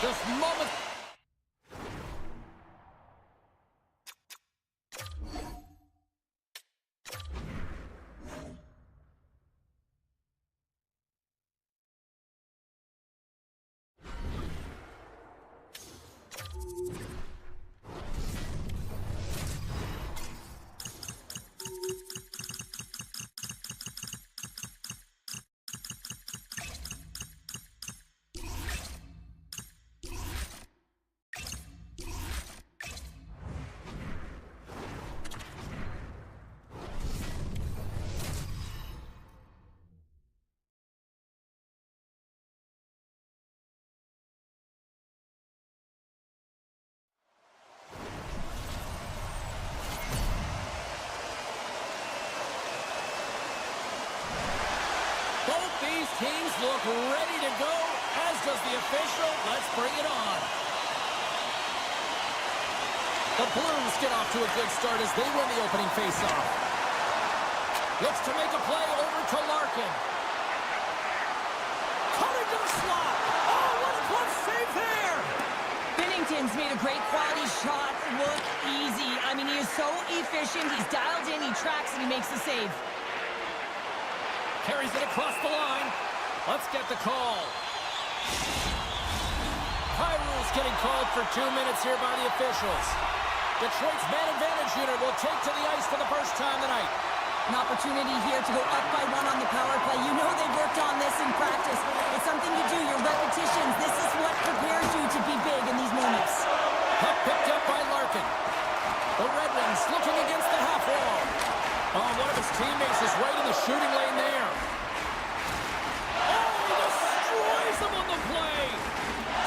Just moments. Both these teams look ready to go, as does the official. Let's bring it on. The Blues get off to a good start as they win the opening faceoff. Looks to make a play over to Larkin. Cutting to the slot. Oh, what a glove save there! Binnington's made a great quality shot look easy. I mean, he is so efficient. He's dialed in, he tracks, and he makes the save. Carries it across the line. Let's get the call. High rules getting called for 2 minutes here by the officials. Detroit's man advantage unit will take to the ice for the first time tonight. An opportunity here to go up by 1 on the power play. You know they've worked on this in practice. It's something you do, your repetitions. This is what prepares you to be big in these moments. Puck picked up by Larkin. The Red Wings looking against the half wall. Oh, one of his teammates is right in the shooting lane there. Oh, he destroys them on the play.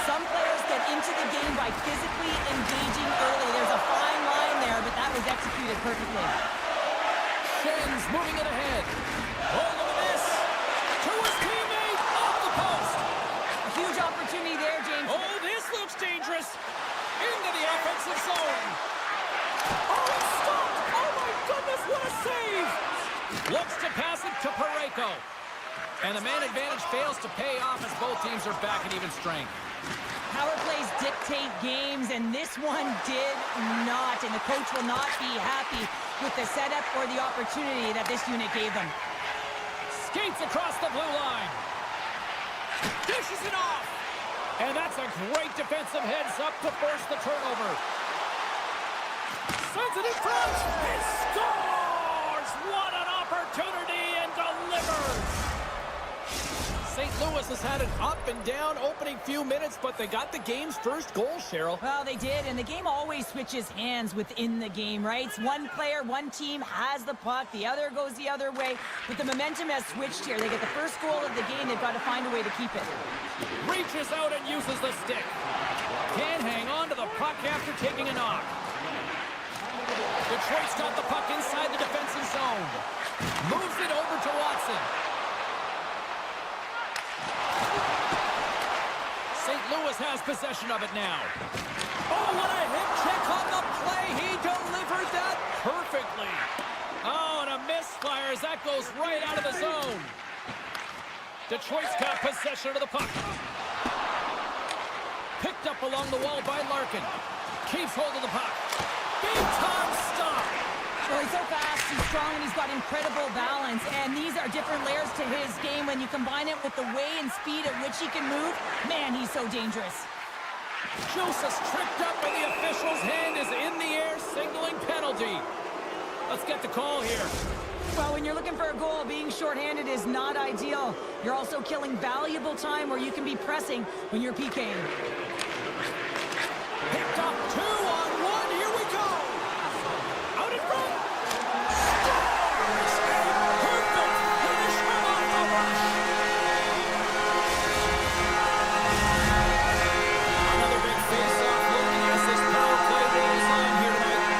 Some players get into the game by physically engaging early. There's a fine line there, but that was executed perfectly. Shen's moving it ahead. Oh, look at this. To his teammate, off the post. A huge opportunity there, James. Oh, this looks dangerous. Into the offensive zone. Oh, it's stopped. Oh, my goodness, what a save. Looks to pass it to Parayko. And the man advantage fails to pay off as both teams are back at even strength. Power plays dictate games, and this one did not. And the coach will not be happy with the setup or the opportunity that this unit gave them. Skates across the blue line. Dishes it off. And that's a great defensive heads-up to force the turnover. Sends it in front. He scores! What an opportunity, and delivers! St. Louis has had an up-and-down opening few minutes, but they got the game's first goal, Cheryl. Well, they did, and the game always switches hands within the game, right? One player, one team has the puck, the other goes the other way, but the momentum has switched here. They get the first goal of the game, they've got to find a way to keep it. Reaches out and uses the stick. Can't hang on to the puck after taking a knock. Detroit's got the puck inside the defensive zone. Moves it over to Watson. St. Louis has possession of it now. Oh, what a hip check on the play. He delivered that perfectly. Oh, and a misfire as that goes right out of the zone. Detroit's got possession of the puck. Picked up along the wall by Larkin. Keeps hold of the puck. Big time stop. Well, he's so fast, he's strong, and he's got incredible balance. And these are different layers to his game. When you combine it with the way and speed at which he can move, man, he's so dangerous. Joseph's tripped up, and the official's hand is in the air, signaling penalty. Let's get the call here. Well, when you're looking for a goal, being shorthanded is not ideal. You're also killing valuable time where you can be pressing when you're PKing. Picked up 2-on-1. Here we go. Out in front. Scores! A perfect finish off the rush. Another big face-off looking as this power play rolls on here tonight.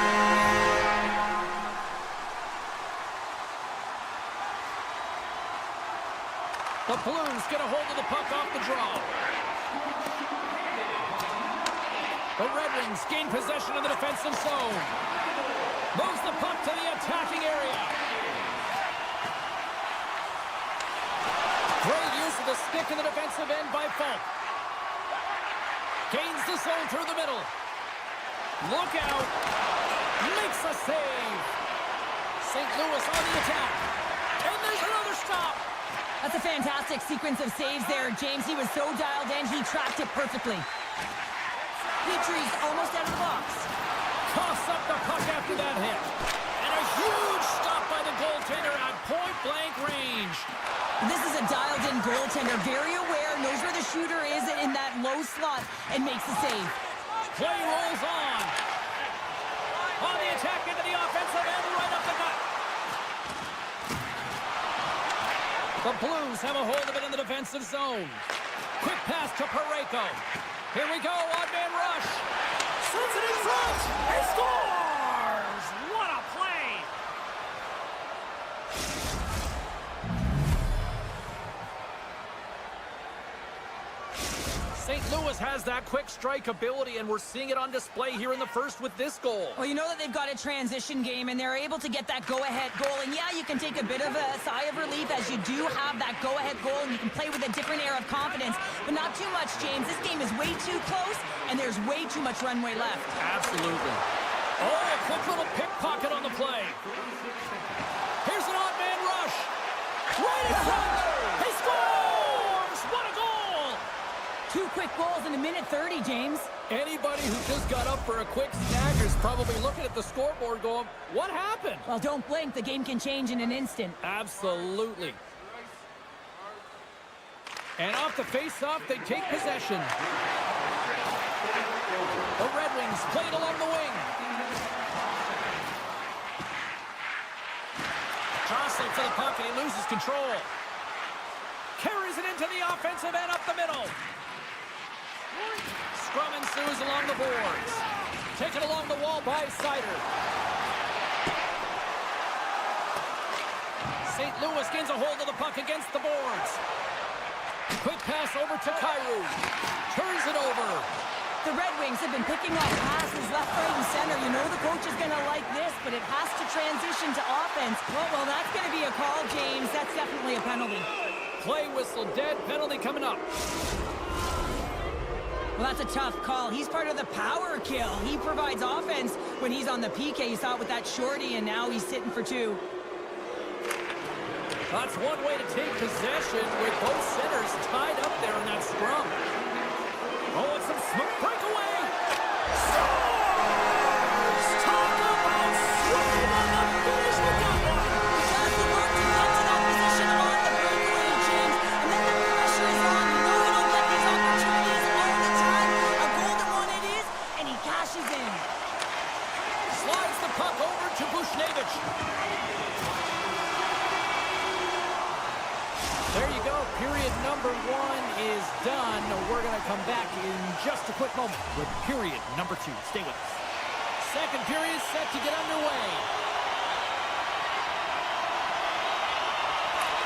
The Blues get a hold of the puck off the draw. The Red Wings gain possession of the defensive zone. Moves the puck to the attacking area. Great use of the stick in the defensive end by Falk. Gains the zone through the middle. Look out. Makes a save. St. Louis on the attack. And there's another stop. That's a fantastic sequence of saves there, James. He was so dialed in, he tracked it perfectly. Petrie's almost out of the box. Coughs up the puck after that hit. And a huge stop by the goaltender at point-blank range. This is a dialed-in goaltender, very aware, knows where the shooter is in that low slot, and makes the save. Play rolls on. On the attack into the offensive end, right up the gut. The Blues have a hold of it in the defensive zone. Quick pass to Parayko. Here we go, odd-man rush. Sends it in front. He scores! What a play! St. Louis has that quick strike ability, and we're seeing it on display here in the first with this goal. Well, you know that they've got a transition game, and they're able to get that go-ahead goal. And yeah, you can take a bit of a sigh of relief as you do have that go-ahead goal, and you can play with a different air of confidence. But not too much, James. This game is way too close, and there's way too much runway left. Absolutely. Oh, a quick little pickpocket on the play. Here's an odd-man rush. Right in front. He scores! What a goal! 2 quick goals in a minute 30, James. Anybody who just got up for a quick snack is probably looking at the scoreboard going, what happened? Well, don't blink. The game can change in an instant. Absolutely. And off the face-off, they take possession. The Red Wings played along the wing. Jostling for the puck, and he loses control. Carries it into the offensive end up the middle. Scrum ensues along the boards. Taken along the wall by Sider. St. Louis gains a hold of the puck against the boards. Quick pass over to Kyrou. Turns it over. The Red Wings have been picking off passes left, right, and center. You know the coach is going to like this, but it has to transition to offense. Well, that's going to be a call, James. That's definitely a penalty. Play whistle dead. Penalty coming up. Well, that's a tough call. He's part of the power kill. He provides offense when he's on the PK. You saw it with that shorty, and now he's sitting for 2. That's one way to take possession with both centers tied up there in that scrum. Oh, it's some smoke breakaway. Scores! Talk about swing on the finish with that one. Does the work to get to that position on the breakaway, James. And then the pressure is on. You know you don't get these opportunities all the time. A golden one it is, and he cashes in. Slides the puck over to Bushnevich. There you go. Period number 1 is done. We're going to come back in just a quick moment with period number 2. Stay with us. Second period set to get underway.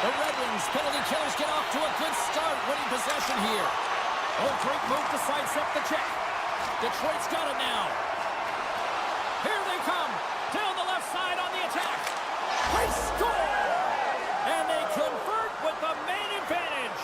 The Red Wings penalty killers get off to a good start, winning possession here. Oh, great move to sidestep the check. Detroit's got it now. Here they come. Down the left side on the attack. They score! And they convert with the main advantage.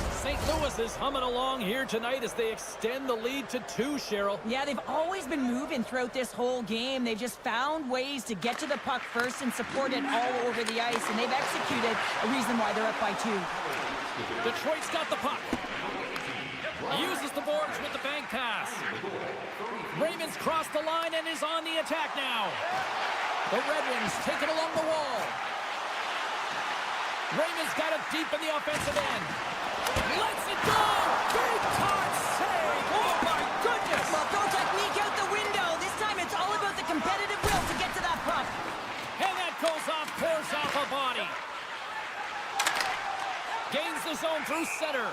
St. Louis is humming along here tonight as they extend the lead to 2, Cheryl. Yeah, they've always been moving throughout this whole game. They've just found ways to get to the puck first and support it all over the ice, and they've executed a reason why they're up by 2. Detroit's got the puck. Uses the boards with the bank pass. Raymond's crossed the line and is on the attack now. The Red Wings take it along the wall. Raymond's got it deep in the offensive end. Lets it go! Big time save! Oh my goodness! Well, throw technique out the window. This time it's all about the competitive will to get to that puck. And that goes off, pours off a body. Gains the zone through center.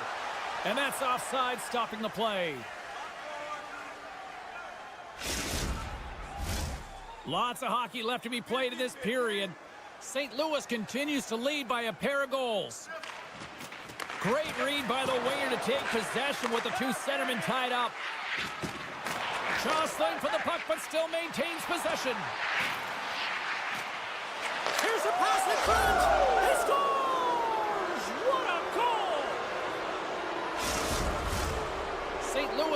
And that's offside, stopping the play. Lots of hockey left to be played in this period. St. Louis continues to lead by a pair of goals. Great read by the winger to take possession with the 2 centermen tied up. Jostling for the puck, but still maintains possession. Here's a pass in front. He scores! What a goal!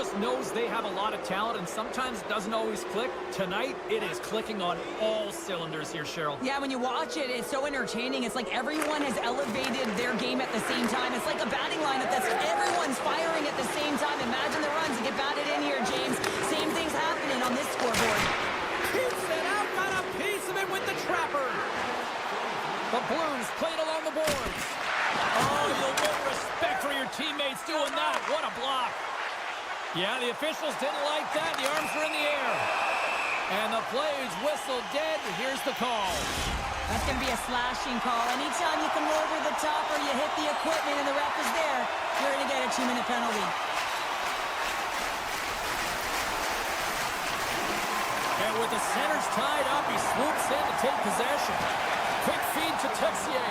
Louis knows they have a lot of talent, and sometimes it doesn't always click. Tonight, it is clicking on all cylinders here, Cheryl. Yeah, when you watch it, it's so entertaining. It's like everyone has elevated their game at the same time. It's like a batting lineup that's everyone's firing at the same time. Imagine the runs that get batted in here, James. Same thing's happening on this scoreboard. Keeps it out, got a piece of it with the trapper. The Blues played along the boards. Oh, you'll win respect for your teammates doing that. What a block. Yeah, the officials didn't like that. The arms are in the air. And the play's whistled dead. Here's the call. That's going to be a slashing call. Anytime you come over the top or you hit the equipment and the ref is there, you're going to get a 2-minute penalty. And with the centers tied up, he swoops in to take possession. Quick feed to Texier.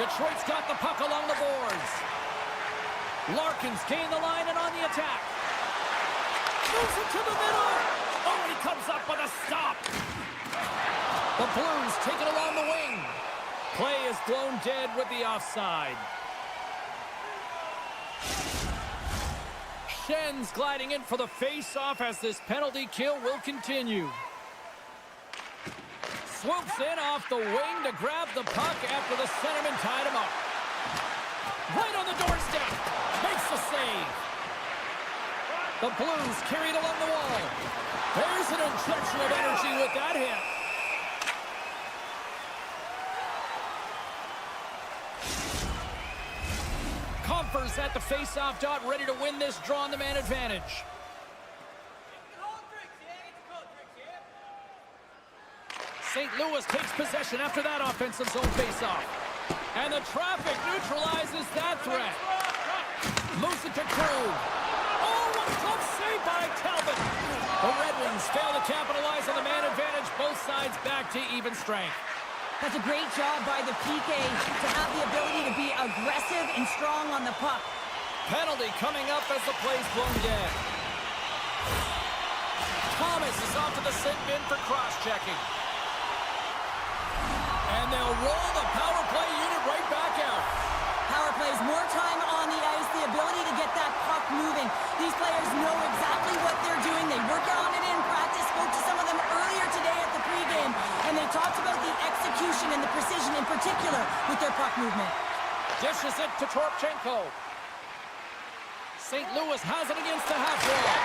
Detroit's got the puck along the boards. Larkin's gained the line and on the attack. Moves it to the middle. Oh, and he comes up with a stop. The Blues take it along the wing. Play is blown dead with the offside. Schen's gliding in for the face-off as this penalty kill will continue. Swoops in off the wing to grab the puck after the centerman tied him up. Right on the doorstep. Makes the save. The Blues carried along the wall. There's an injection of energy with that hit. Compher's at the face-off dot, ready to win this draw on the man advantage. St. Louis takes possession after that offensive zone face-off. And the traffic neutralizes that threat. Moves it to Krug. Oh, what a close save by Talbot. The Red Wings fail to capitalize on the man advantage. Both sides back to even strength. That's a great job by the PK to have the ability to be aggressive and strong on the puck. Penalty coming up as the play's blown dead. Thomas is off to the sit bin for cross-checking. And they'll roll the power play unit right back out. Power plays, more time on the ice, the ability to get that puck moving. These players know exactly what they're doing. They work on it in practice. Spoke to some of them earlier today at the pregame, and they talked about the execution and the precision in particular with their puck movement. Dishes it to Torchenko. St. Louis has it against the half wall.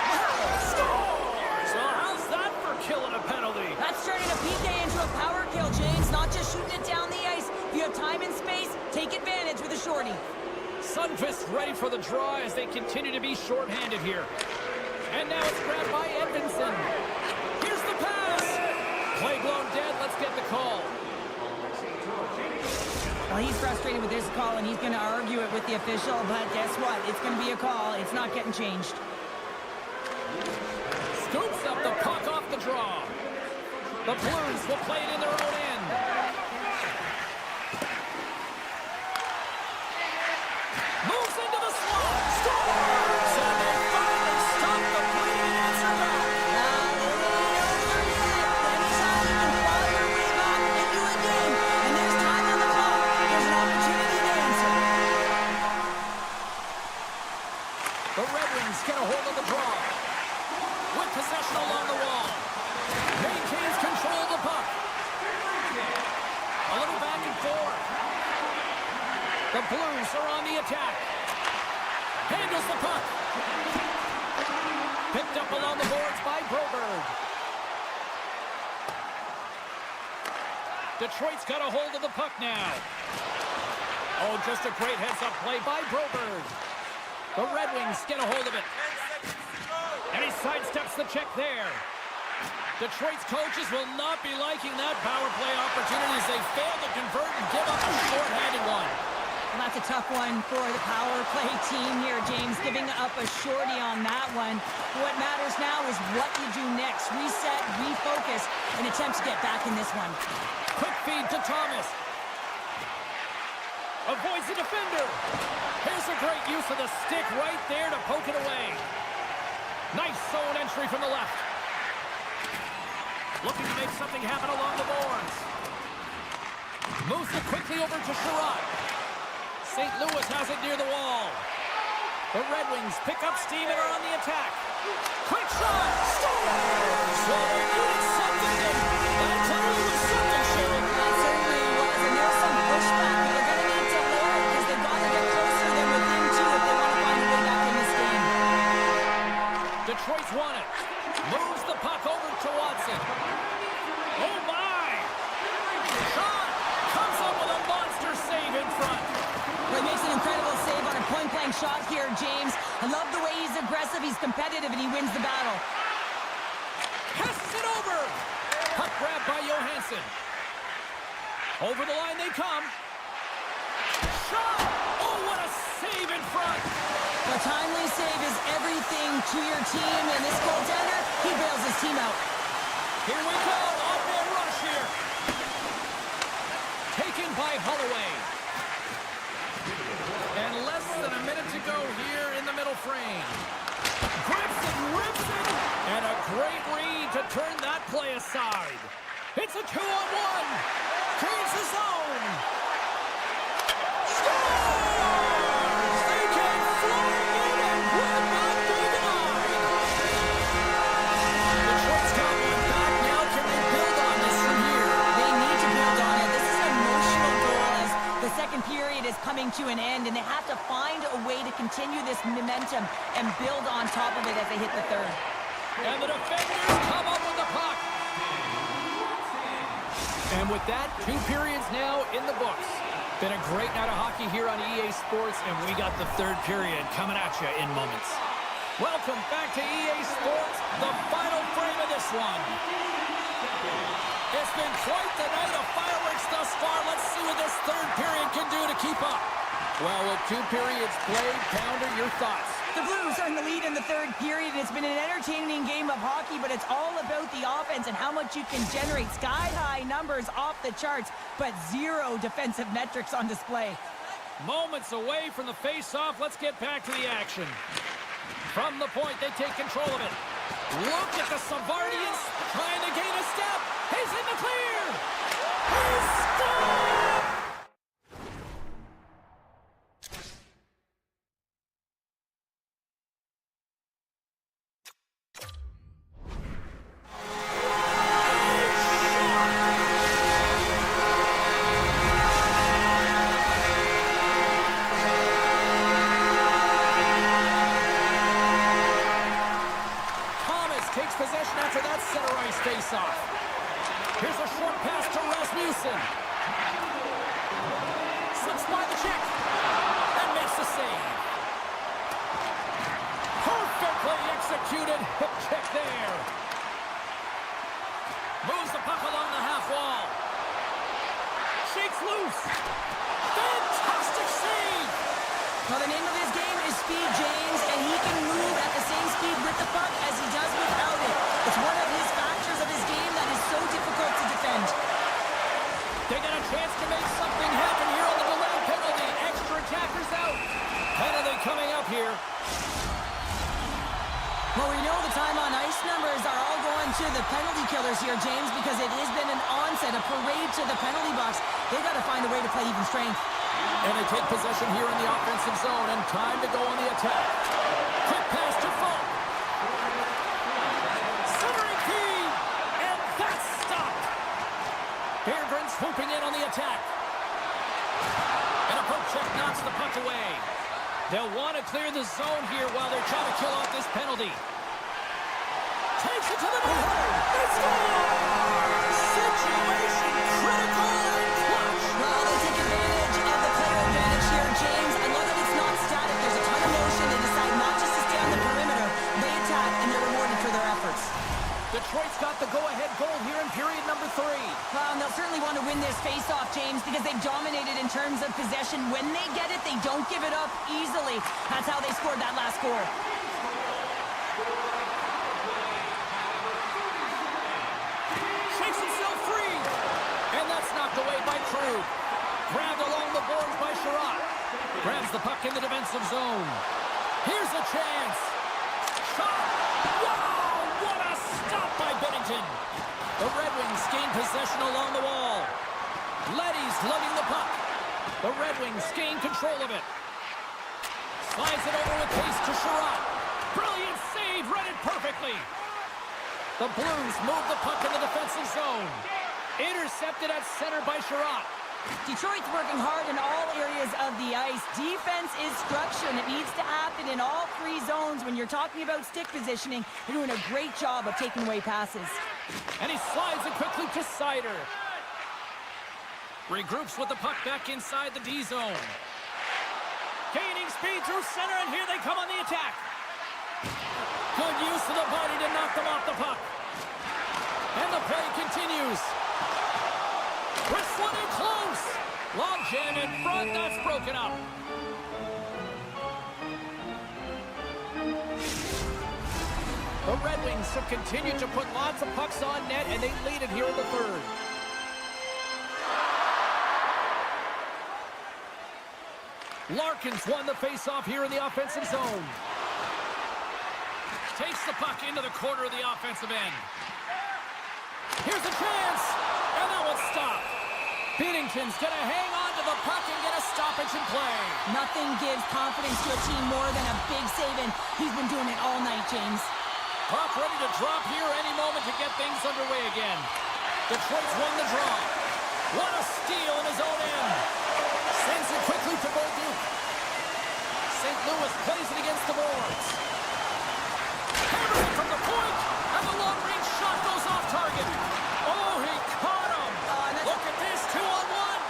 Scores! So how's that for killing a penalty? That's turning a PK into a power kill, James. Not just shooting it down the ice. If you have time and space, take advantage with a shorty. Sundqvist ready for the draw as they continue to be short-handed here. And now it's grabbed by Edvinsson. Here's the pass. Play blown dead. Let's get the call. Well, he's frustrated with this call, and he's going to argue it with the official, but guess what? It's going to be a call. It's not getting changed. Scoops up the puck off the draw. The Blues will play it in their own end. Moves into the slot. Scores! And they finally stop the bleeding answer back. Anytime you can claw your way back into a game, and there's time on the clock, there's an opportunity to answer. The Red Wings get a hold of the draw. With possession along the wall. Maintains control of the puck. A little back and forth. The Blues are on the attack. Handles the puck. Picked up along the boards by Broberg. Detroit's got a hold of the puck now. Oh, just a great heads-up play by Broberg. The Red Wings get a hold of it. And he sidesteps the check there. Detroit's coaches will not be liking that power play opportunity as they fail to convert and give up a short-handed one. Well, that's a tough one for the power play team here, James, giving up a shorty on that one. What matters now is what you do next. Reset, refocus, and attempt to get back in this one. Quick feed to Thomas. Avoids the defender. Here's a great use of the stick right there to poke it away. Nice zone entry from the left. Looking to make something happen along the boards. Moves it quickly over to Sherratt. St. Louis has it near the wall. The Red Wings pick up steam and are on the attack. Quick shot! Scores! So they needed something, and that clearly was something, Sherry. That certainly was, and there's some pushback, but they're going to need to lower it because they've got to get closer than within two if they want to find a way back in this game. Detroit's won it. Moves the puck over to Watson. Oh, my! Shot! Comes up with a monster save in front. Well, he makes an incredible save on a point-blank shot here, James. I love the way he's aggressive, he's competitive, and he wins the battle. Passes it over! Puck grab by Johansson. Over the line they come. Shot! Oh, what a save in front! A timely save is everything to your team, and this goaltender, he bails his team out. Here we go, off-man rush here. Taken by Holloway. And less than a minute to go here in the middle frame. Grips and rips it, and a great read to turn that play aside. It's a 2-on-1. Creates the zone. Scores! They came flying in and will not be denied. Detroit's got one back. Now can they build on this from here? They need to build on it. This is an emotional goal as the second period is coming to an end, and they have to find a way to continue this momentum and build on top of it as they hit the third. And the defenders come up with the puck. And with that, 2 periods now in the books. Been a great night of hockey here on EA Sports, and we got the third period coming at you in moments. Welcome back to EA Sports, the final frame of this one. It's been quite the night of fireworks thus far. Let's see what this third period can do to keep up. Well, with 2 periods played, Pounder, your thoughts? The Blues are in the lead in the third period. It's been an entertaining game of hockey, but it's all about the offense and how much you can generate. Sky-high numbers off the charts, but zero defensive metrics on display. Moments away from the face-off. Let's get back to the action. From the point, they take control of it. Look at the Savardians trying to gain a step. He's in the clear. He scored! Face-off. Here's a short pass to Rasmussen. Slips by the check and makes the save. Perfectly executed. Hook check there. Moves the puck along the half wall. Shakes loose. Fantastic save. Well, the name of his game is speed, James, and he can move at the same speed with the puck as he does without it. It's one of his factors of his game that is so difficult to defend. They got a chance to make something happen here on the delayed penalty. Extra attackers out. Penalty coming up here. Well, we know the time on ice numbers are all going to the penalty killers here, James, because it has been an onset, a parade to the penalty box. They've got to find a way to play even strength. And they take possession here in the offensive zone, and time to go on the attack. Quick pass to Falk. Centering key, and that's stopped. Berggren's swooping in on the attack. And a poke check knocks the puck away. They'll want to clear the zone here while they're trying to kill off this penalty. Takes it to the net. They score! Situation critical and clutch. Well, they take advantage of the player advantage here, James. I love that it's not static. There's a ton of motion. They decide not just to stay on the perimeter. They attack, and they're rewarded for their efforts. Detroit's got the go-ahead goal here in period number 3. Well, and they'll certainly want to win this face-off, James, because they've dominated in terms of possession. When they get it, they don't give it up easily. That's how they scored that last goal. Shakes himself free. And that's knocked away by Krug. Grabbed along the boards by Sherratt. Grabs the puck in the defensive zone. Here's a chance. Shot. Wow, what a stop by Binnington. The Red Wings gain possession along the wall. Leddy's lugging the puck. The Red Wings gain control of it. Slides it over with pace to Sherratt. Brilliant save, read it perfectly. The Blues move the puck in the defensive zone. Intercepted at center by Sherratt. Detroit's working hard in all areas of the ice. Defense is structure, and it needs to happen in all three zones. When you're talking about stick positioning, they're doing a great job of taking away passes. And he slides it quickly to Sider. Regroups with the puck back inside the D zone. Gaining speed through center, and here they come on the attack. Good use of the body to knock them off the puck. And the play continues. Wrestling in close. Log jam in front, that's broken up. The Red Wings have continued to put lots of pucks on net, and they lead it here in the third. Larkin's won the faceoff here in the offensive zone. Takes the puck into the corner of the offensive end. Here's a chance, and that one's stopped. Binnington's going to hang on to the puck and get a stoppage in play. Nothing gives confidence to a team more than a big save, and he's been doing it all night, James. Puck ready to drop here any moment to get things underway again. Detroit's won the draw. What a steal in his own end. Sends it quickly to Bolduc. St. Louis plays it against the boards. Hammers it from the point, and the long-range shot goes off target. Oh, he caught him. Look at this, 2-on-1.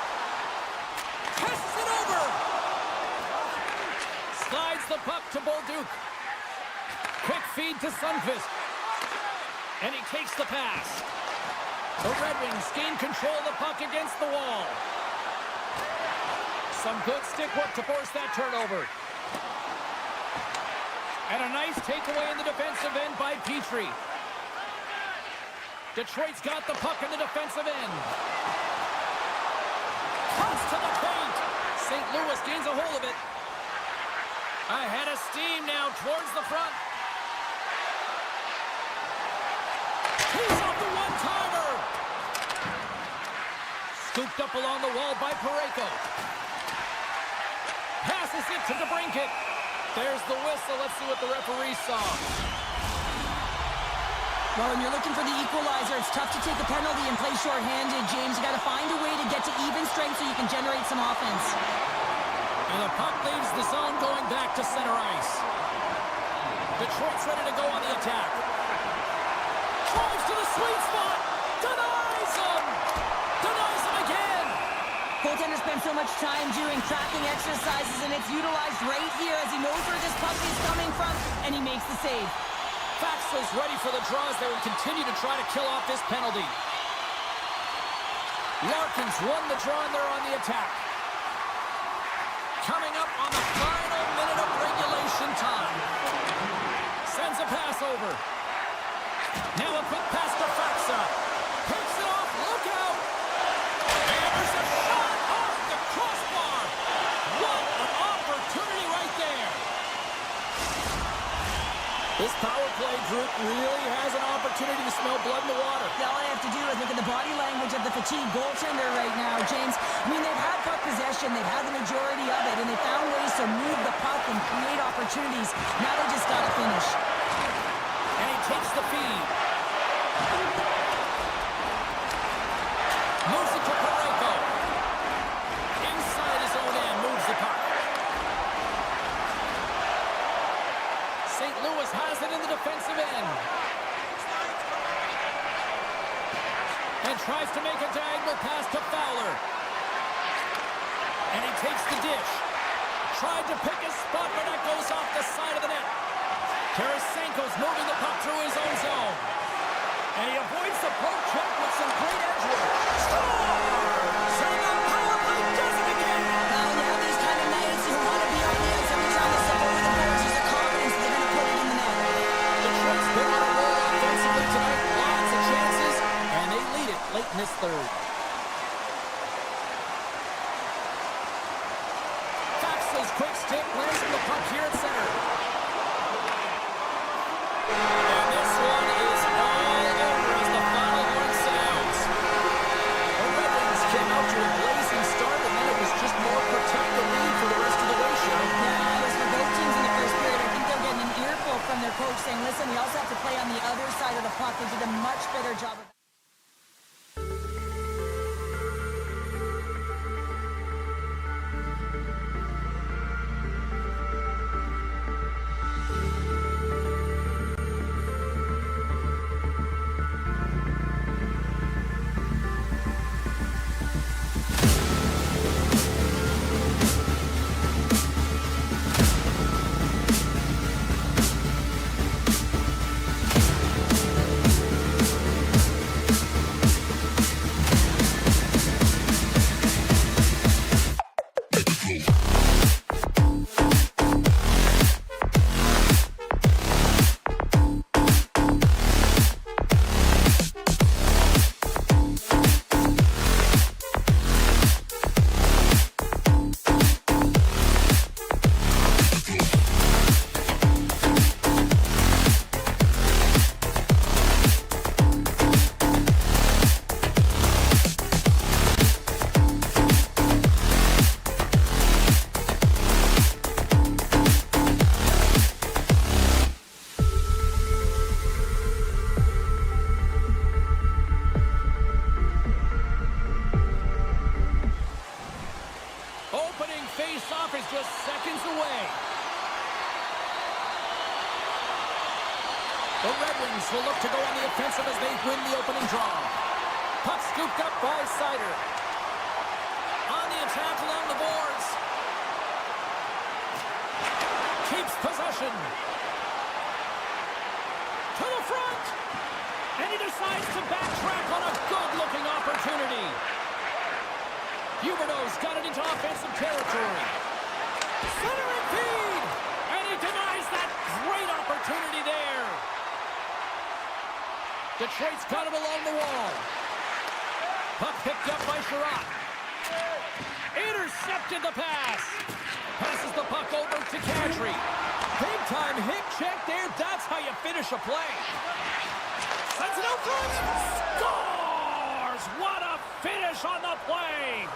Passes it over. Slides the puck to Bolduc. Quick feed to Sundqvist. And he takes the pass. The Red Wings gain control of the puck against the wall. Some good stick work to force that turnover. And a nice takeaway in the defensive end by Petrie. Detroit's got the puck in the defensive end. Comes to the paint. St. Louis gains a hold of it. Ahead of steam now towards the front. He's off the one-timer. Scooped up along the wall by Parayko. Passes it to DeBrincat. There's the whistle. Let's see what the referee saw. Well, when you're looking for the equalizer, it's tough to take a penalty and play shorthanded, James. You got to find a way to get to even strength so you can generate some offense. And the puck leaves the zone going back to center ice. Detroit's ready to go on the attack. Drives to the sweet spot. Denies him. Denies him again. Goaltender spends so much time doing tracking exercises, and it's utilized right here as he knows where this puck is coming from, and he makes the save. Faxa's ready for the draws. They will continue to try to kill off this penalty. Larkin's won the draw, and they're on the attack. Coming up on the final minute of regulation time. Sends a pass over. Now a quick pass to Faxa. Picks it off. Look out. And there's a shot off the crossbar. What an opportunity right there. This power play group really has an opportunity to smell blood in the water. Yeah, all I have to do is look at the body language of the fatigued goaltender right now, James. I mean, they've had puck possession, they've had the majority of it, and they found ways to move the puck and create opportunities. Now they just got to finish. And he takes the feed. Moves it to Parayko. Inside his own end, moves the puck. St. Louis has it in the defensive end. And tries to make a diagonal pass to Fowler. And he takes the dish. Tried to pick his spot, but that goes off the side of the net. Tarasenko's moving the puck through his own zone. And he avoids the poke check with some great edge work. Score! Save on power play, does it again! Now, you have these kind of nights, you want to be on the ice every time they step over the boards. There's a confidence they're going to put it in the net. Detroit's been on a roll offensively tonight. Lots of chances, and they lead it late in this third. Faxa's quick stick lands the puck here at center. And this one is all over as the final horn sounds. The Red Wings came out to a blazing start, and then it was just more protect the lead for the rest of the way, Sherry. Yeah, it was for both teams just seconds away. The Red Wings will look to go on the offensive as they win the opening draw. Puck scooped up by Sider. On the attack along the boards. Keeps possession. To the front. And he decides to backtrack on a good-looking opportunity. Huberdeau's got it into offensive territory. Centering feed. And he denies that great opportunity there. Detroit's got it along the wall. Puck picked up by Sherratt. Intercepted the pass. Passes the puck over to Kadri. Big time hit check there. That's how you finish a play. Sends it out front. Scores! What a finish on the play.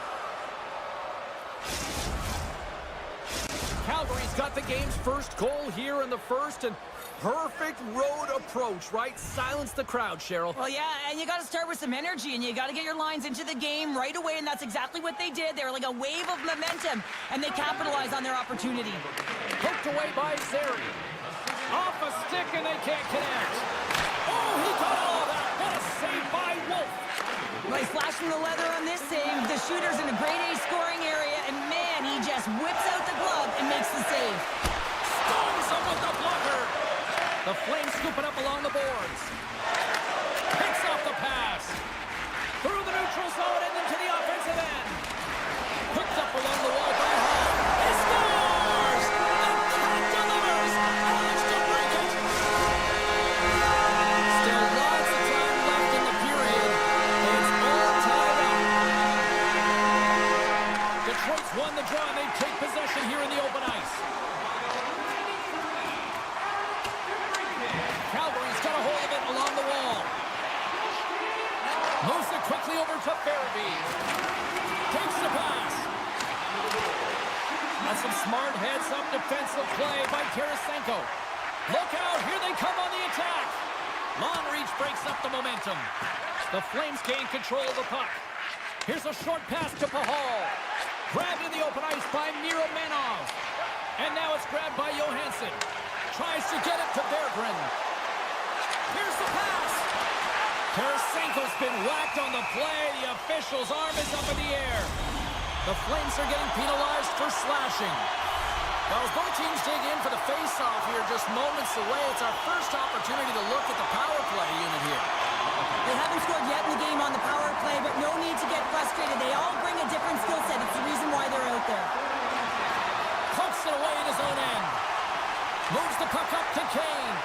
Calgary's got the game's first goal here in the first, and perfect road approach, right? Silence the crowd, Cheryl. Well, yeah, and you got to start with some energy, and you got to get your lines into the game right away, and that's exactly what they did. They were like a wave of momentum, and they capitalized on their opportunity. Poked away by Zary. Off a stick, and they can't connect. Oh, he got all of that. What a save by Wolf. Well, he's flashing the leather on this save. The shooter's in a grade A scoring area, and man, he just whips out the glove and makes the save. Stones him with the blocker. The Flames scoop it up along the boards. Picks off the pass. Through the neutral zone and into the offensive end. Picked up along the wall by Hall. He scores! And Cat delivers! Managed to break it! Still lots of time left in the period. It's all tied up. Detroit's won the draw and they take possession here in the open ice. Calgary's got a hold of it along the wall. Moves it quickly over to Farabee. Takes the pass. That's some smart heads-up defensive play by Tarasenko. Look out, here they come on the attack. Long reach breaks up the momentum. The Flames gain control of the puck. Here's a short pass to Pahal. Grabbed in the open ice by Miromenov. And now it's grabbed by Johansson. Tries to get it to Berggren. Here's the pass. Tarasenko's been whacked on the play. The official's arm is up in the air. The Flames are getting penalized for slashing. Well, as both teams dig in for the face-off here, just moments away, it's our first opportunity to look at the power play unit here. They haven't scored yet in the game on the power play, but no need to get frustrated. They all bring a different skill set. It's the reason why they're out there. Pokes it away at his own end. Moves the puck up to Kane.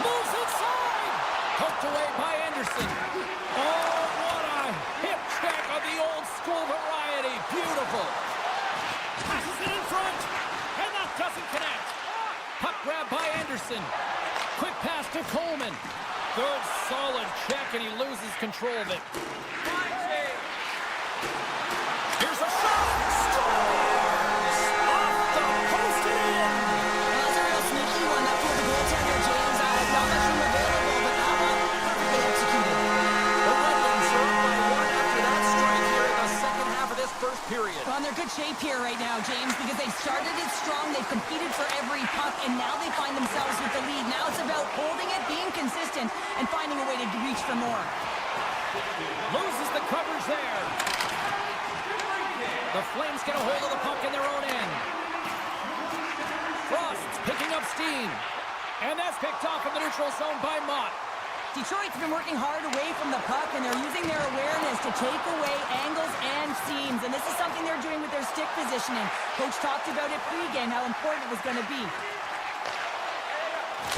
Moves inside. Poked away by Anderson. Oh, what a hip check of the old school variety. Beautiful. Passes it in front. And that doesn't connect. Puck grab by Anderson. Quick pass to Coleman. Good, solid check, and he loses control of it. Here's a shot. Scores! Off the post and in. Well, that's a real sneaky one. That pulled the goaltender, James. Not much room available, but that one perfectly executed. The Red Wings are up by one after that strike here in the second half of this first period. Well, they're good shape here right now, James, because they started it strong. They've competed for every puck, and now they find themselves with the lead. Now it's about holding it, being consistent, and finding a way to reach for more. Loses the coverage there. The Flames get a hold of the puck in their own end. Frost's picking up steam. And that's picked off in the neutral zone by Mott. Detroit's been working hard away from the puck, and they're using their awareness to take away angles and seams. And this is something they're doing with their stick positioning. Coach talked about it pregame, how important it was going to be.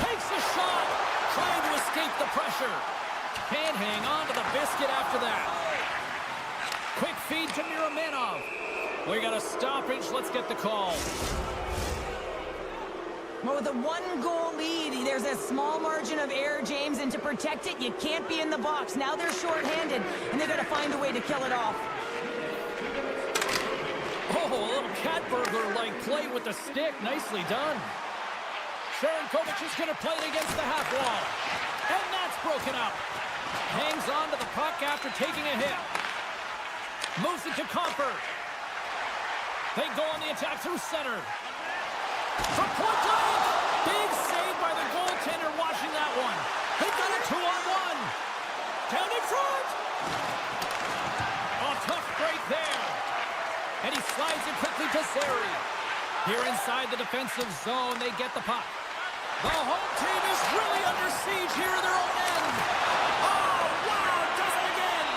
Takes a shot, trying to escape the pressure. Can't hang on to the biscuit after that. Quick feed to Miromenov. We got a stoppage. Let's get the call. Well, with a one-goal lead, there's a small margin of error, James, and to protect it, you can't be in the box. Now they're short-handed, and they've got to find a way to kill it off. Oh, a little cat burglar-like play with the stick. Nicely done. Sharankovic is going to play it against the half wall. And that's broken up. Hangs on to the puck after taking a hit. Moves it to Comfort. They go on the attack through center. From point blank. Big save by the goaltender watching that one. They got a 2-on-1. Down in front. Oh, tough break there. And he slides it quickly to Zary. Here inside the defensive zone, they get the puck. The home team is really under siege here in their own end. Oh, wow, does it again.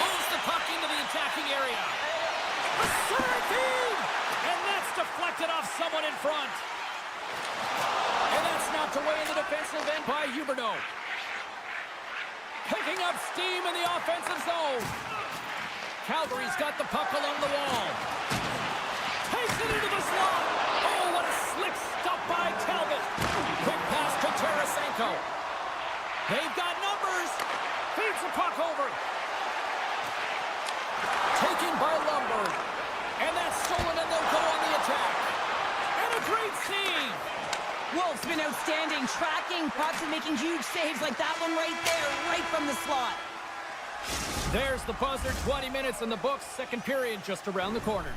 Moves the puck into the attacking area. A center feed! And that's deflected off someone in front. And that's knocked away in the defensive end by Huberdeau. Picking up steam in the offensive zone. Calgary's got the puck along the wall. Takes it into the slot. Oh, what a slick stop by Talbot. Quick pass to Tarasenko. They've got numbers. Feeds the puck over. Taken by Lundberg. And that's stolen, and they'll go on the attack. And a great save. Wolf's been outstanding, tracking pucks and making huge saves like that one right there, right from the slot. There's the buzzer, 20 minutes in the books, second period just around the corner.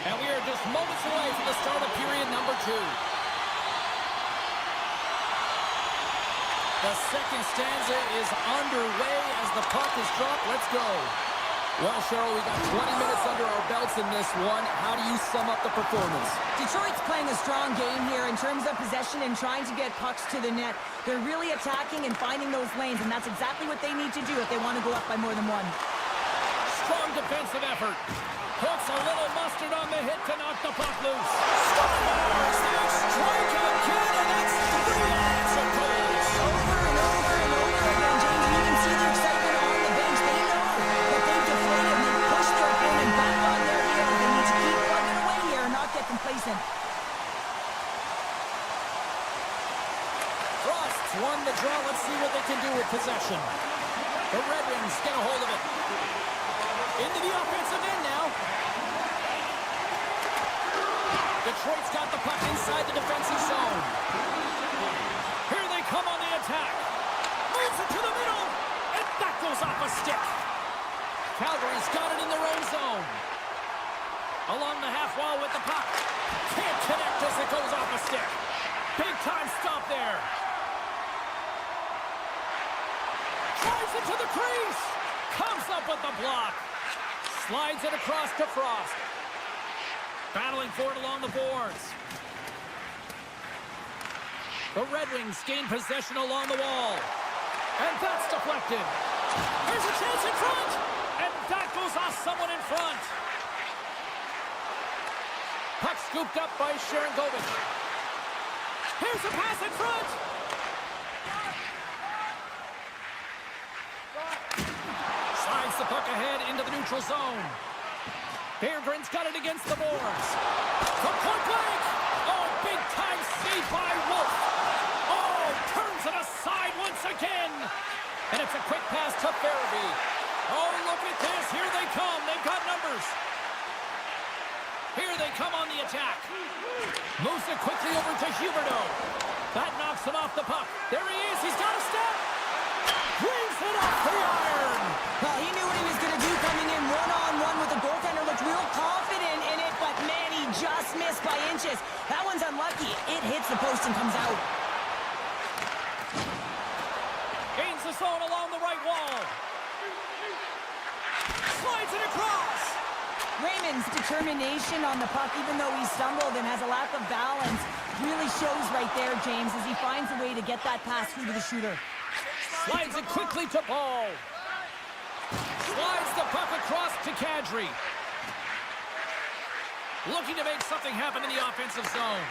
And we are just moments away from the start of period number 2. The second stanza is underway as the puck is dropped. Let's go. Well, Cheryl, we got 20 minutes under our belts in this one. How do you sum up the performance? Detroit's playing a strong game here in terms of possession and trying to get pucks to the net. They're really attacking and finding those lanes, and that's exactly what they need to do if they want to go up by more than one. Strong defensive effort. Puts a little mustard on the hit to knock the puck loose. Scores! They strike again, and that's 3 answer goals. Over and over and over again, James. You can see the excitement on the bench. They know that they've deflated and they've pushed their opponent back on their heels. They need to keep plugging away here and not get complacent. Frost's won the draw. Let's see what they can do with possession. The Red Wings get a hold of it. Into the offensive end now. Detroit's got the puck inside the defensive zone. Here they come on the attack. Moves it to the middle. And that goes off a stick. Calgary's got it in their own zone. Along the half wall with the puck. Can't connect as it goes off a stick. Big time stop there. Drives it to the crease. Comes up with the block. Slides it across to Frost. Battling for it along the boards. The Red Wings gain possession along the wall. And that's deflected. Here's a chance in front. And that goes off someone in front. Puck scooped up by Sharangovich. Here's a pass in front. Slides the puck ahead into the neutral zone. Beargren's got it against the boards. From point blank. Oh, big time save by Wolf. Oh, turns it aside once again. And it's a quick pass to Farabee. Oh, look at this. Here they come. They've got numbers. Here they come on the attack. Moves it quickly over to Huberdeau. That knocks him off the puck. There he is. He's got a step. Brings it off the iron. Well, he knew what he was going to do coming in one-on-one with the goaltender. Looked real confident in it, but man, he just missed by inches. That one's unlucky. It hits the post and comes out. Gains the zone along the right wall. Slides it across. Raymond's determination on the puck, even though he stumbled and has a lack of balance, really shows right there, James, as he finds a way to get that pass through to the shooter. Slides it quickly to Paul. Slides the puck across to Kadri. Looking to make something happen in the offensive zone.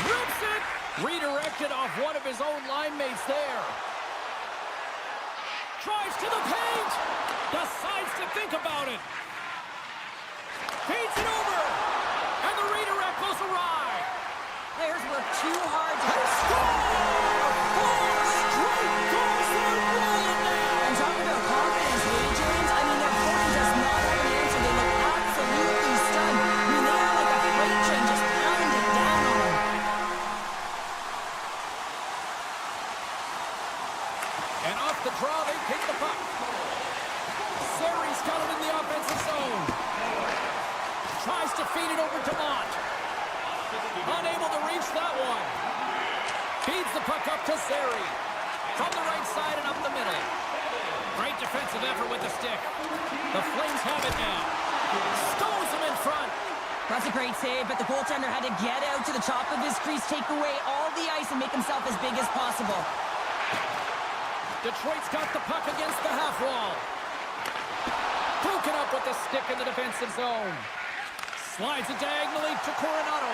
Rips it. Redirected off one of his own line mates there. Drives to the paint. Decides to think about it. Feeds it over. And the redirect goes awry. Players work too hard to score! 4 straight goals. They're rolling now. And talk about confidence, James. I mean, their opponent does not have an answer. They look absolutely stunned. I mean, they are like a freight train just pounding down on them. the puck up to Zary. From the right side and up the middle. Great defensive effort with the stick. The Flames have it now. Stones him in front. That's a great save, but the goaltender had to get out to the top of his crease, take away all the ice, and make himself as big as possible. Detroit's got the puck against the half wall. Broken up with the stick in the defensive zone. Slides it diagonally to Coronado.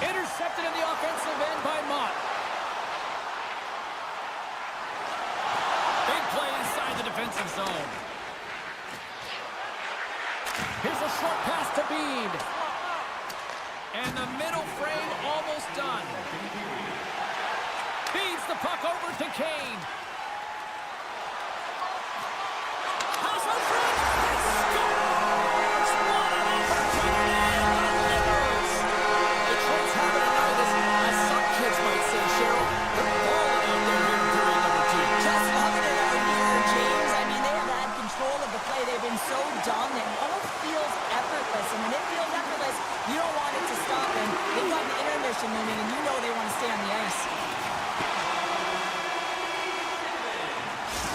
Intercepted in the offensive end by Mott. Big play inside the defensive zone. Here's a short pass to Bede. And the middle frame almost done. Feeds the puck over to Kane. Pass on front. Scores! What an opportunity! Delivers. Detroit's having a night, as some kids might say, Cheryl. They're balling out there here in period number 2. Just loving it out here, James. I mean, they have had control of the play. They've been so dominant. It almost feels effortless. And when it feels effortless, you don't want it to stop. And they've got an intermission looming, and you know they want to stay on the ice.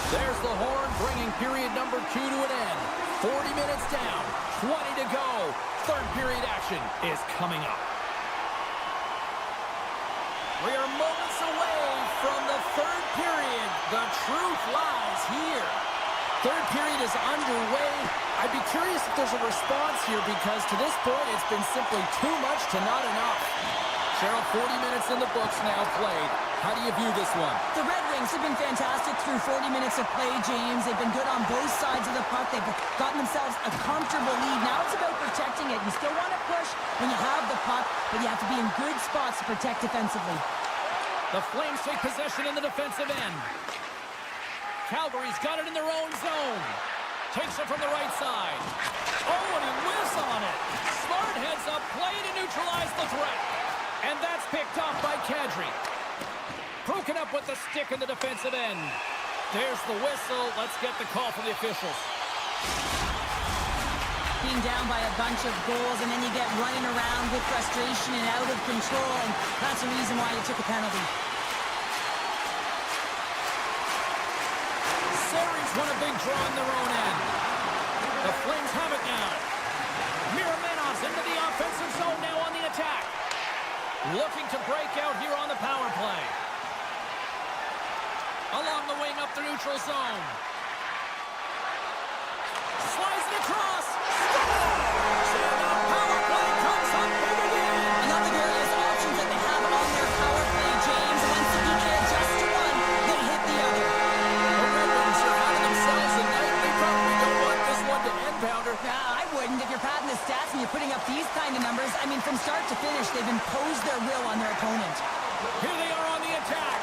There's the horn, bringing period number 2 to an end. 40 minutes down, 20 to go. Third period action is coming up. We are moments away from the third period. The truth lies here. Third period is underway. I'd be curious if there's a response here, because to this point it's been simply too much to not enough. Cheryl, 40 minutes in the books now played. How do you view this one? The Red Wings have been fantastic through 40 minutes of play, James. They've been good on both sides of the puck. They've gotten themselves a comfortable lead. Now it's about protecting it. You still want to push when you have the puck, but you have to be in good spots to protect defensively. The Flames take possession in the defensive end. Calgary's got it in their own zone. Takes it from the right side. Oh, and he whiffs on it. Smart heads up play to neutralize the threat. And that's picked off by Kadri. Broken up with the stick in the defensive end. There's the whistle. Let's get the call from the officials. Being down by a bunch of goals, and then you get running around with frustration and out of control, and that's the reason why you took a penalty. Series won a big draw on their own end. The Flames have it now. Miramenos into the offensive zone now on the attack. Looking to break out here on the power play. Along the wing up the neutral zone. Slides it across. Scores! And the power play comes up big again. And of the various options that they have on their power play, James, once you can adjust to one, they hit the other. The Red Wings are having themselves a night. They probably don't want this one to end, Pounder. I wouldn't. If you're padding the stats and you're putting up these kind of numbers, I mean, from start to finish, they've imposed their will on their opponent. Here they are on the attack.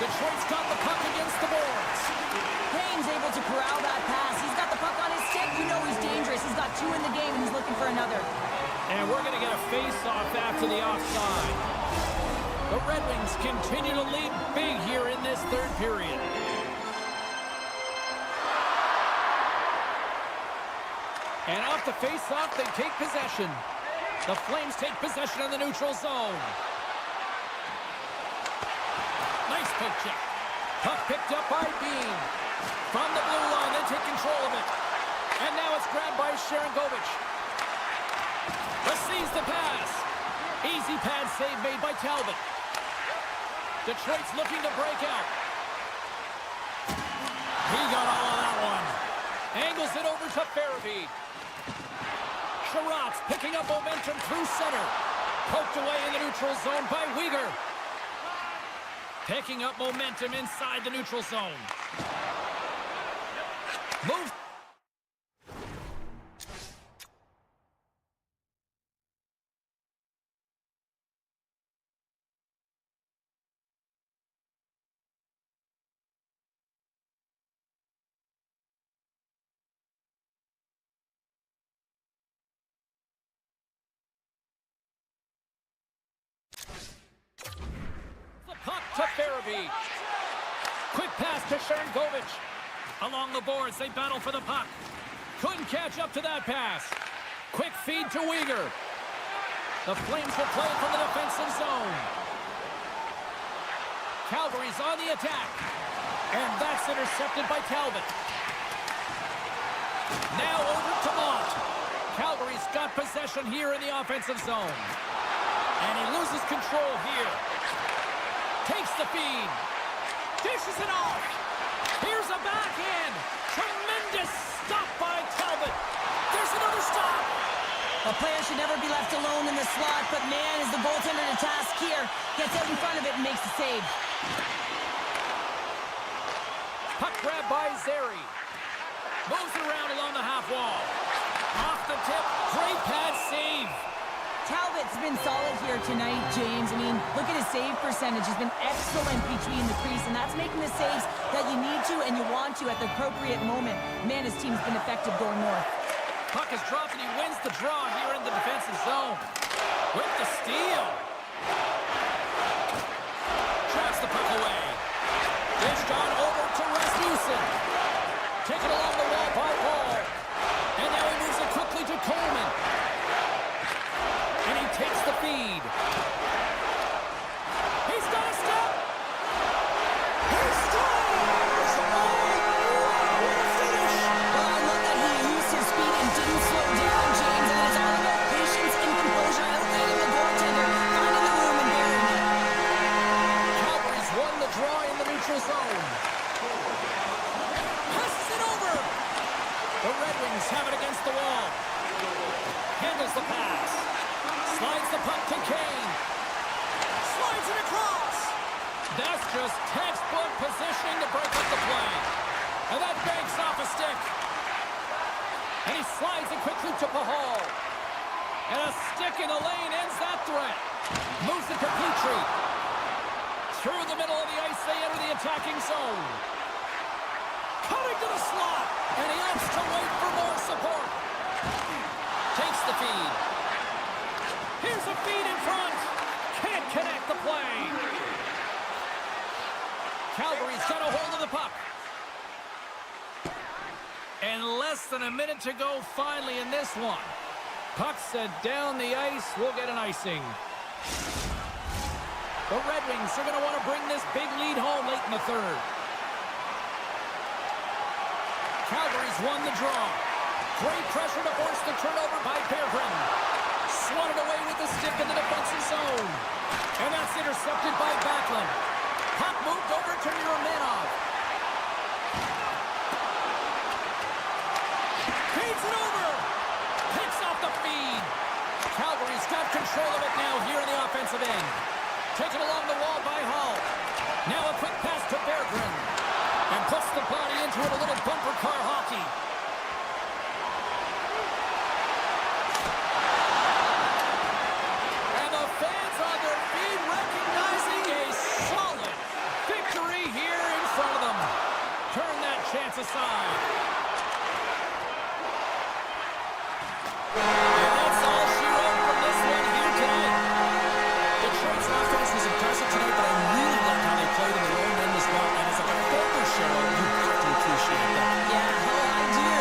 Detroit's got the puck against the boards. Kane's able to corral that pass. He's got the puck on his stick. You know he's dangerous. He's got 2 in the game, and he's looking for another. And we're going to get a face-off after the offside. The Red Wings continue to lead big here in this third period. And off the face-off, they take possession. The Flames take possession in the neutral zone. Nice poke check. Puck picked up by Bean. From the blue line, they take control of it. And now it's grabbed by Sharangovich. Receives the pass. Easy pad save made by Talbot. Detroit's looking to break out. He got all of that one. Angles it over to Farabee. Sherratt's picking up momentum through center. Poked away in the neutral zone by Uyghur. Picking up momentum inside the neutral zone. Move. To Farabee. Quick pass to Sharangovich. Along the boards, they battle for the puck. Couldn't catch up to that pass. Quick feed to Uyghur. The Flames will play from the defensive zone. Calgary's on the attack. And that's intercepted by Talbot. Now over to Mont. Calgary's got possession here in the offensive zone. And he loses control here. Takes the feed. Dishes it off. Here's a backhand. Tremendous stop by Talbot. There's another stop. A player should never be left alone in the slot, but man, is the goaltender to task here. Gets out in front of it and makes the save. Puck grab by Zary. Moves it around along the half wall. Off the tip. Great pad save. Talbot's been solid here tonight, James. I mean, look at his save percentage. He's been excellent between the crease, and that's making the saves that you need to and you want to at the appropriate moment. Man, his team's been effective going north. Puck is dropped and he wins the draw here in the defensive zone. With the steal. Tracks the puck away. Dished on over to Rasmussen. Taken along the wall by Paul. And now he moves it quickly to Coleman. And he takes the feed. He's got a step. He scores! Oh, what a finish! Well, I love that he used his speed and didn't slow down, James. And it's all about patience and composure, outletting the goaltender, finding the room and burying it. Calgary's won the draw in the neutral zone. Passes it over. The Red Wings have it against the wall. Handles the pass. Slides the puck to Kane. Slides it across. That's just textbook positioning to break up the play. And that banks off a stick. And he slides it quickly to Pahal. And a stick in the lane ends that threat. Moves it to Petrie. Through the middle of the ice, they enter the attacking zone. Cutting to the slot. And he opts to wait for more support. Takes the feed. Here's a feed in front. Can't connect the play. Calgary's got a hold of the puck. And less than a minute to go finally in this one. Puck set down the ice. We'll get an icing. The Red Wings are going to want to bring this big lead home late in the third. Calgary's won the draw. Great pressure to force the turnover by Berggren. Swatted away with the stick in the defensive zone. And that's intercepted by Backlund. Puck moved over to Nurmanov. Feeds it over. Picks off the feed. Calgary's got control of it now here in the offensive end. Taken along the wall by Hall. Now a quick pass to Berggren. And puts the body into it, a little bumper car hockey. And the fans on their feet recognizing a solid victory here in front of them. Turn that chance aside. And that's all she wrote from this one here tonight. The Detroit's offense was impressive tonight, but I really liked how they played in their own end as well. And as a former show, you have to appreciate that. Yeah, well, I do.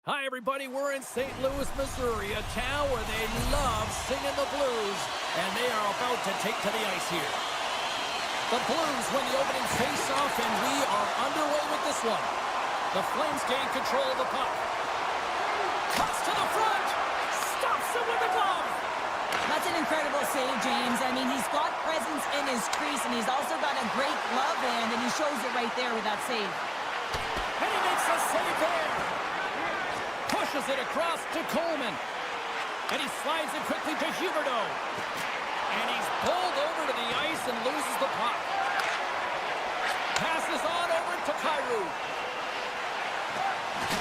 Hi, everybody. We're in St. Louis, Missouri, a town where they love singing the blues, and they are about to take to the ice here. The Blues win the opening face-off, and we are underway with this one. The Flames gain control of the puck. Cuts to the front. Stops him with the glove. That's an incredible save, James. I mean, he's got presence in his crease, and he's also got a great glove hand, and he shows it right there with that save. And he makes a save there. Pushes it across to Coleman. And he slides it quickly to Huberdeau. And he's pulled over to the ice and loses the puck. Passes on over to Kyrou.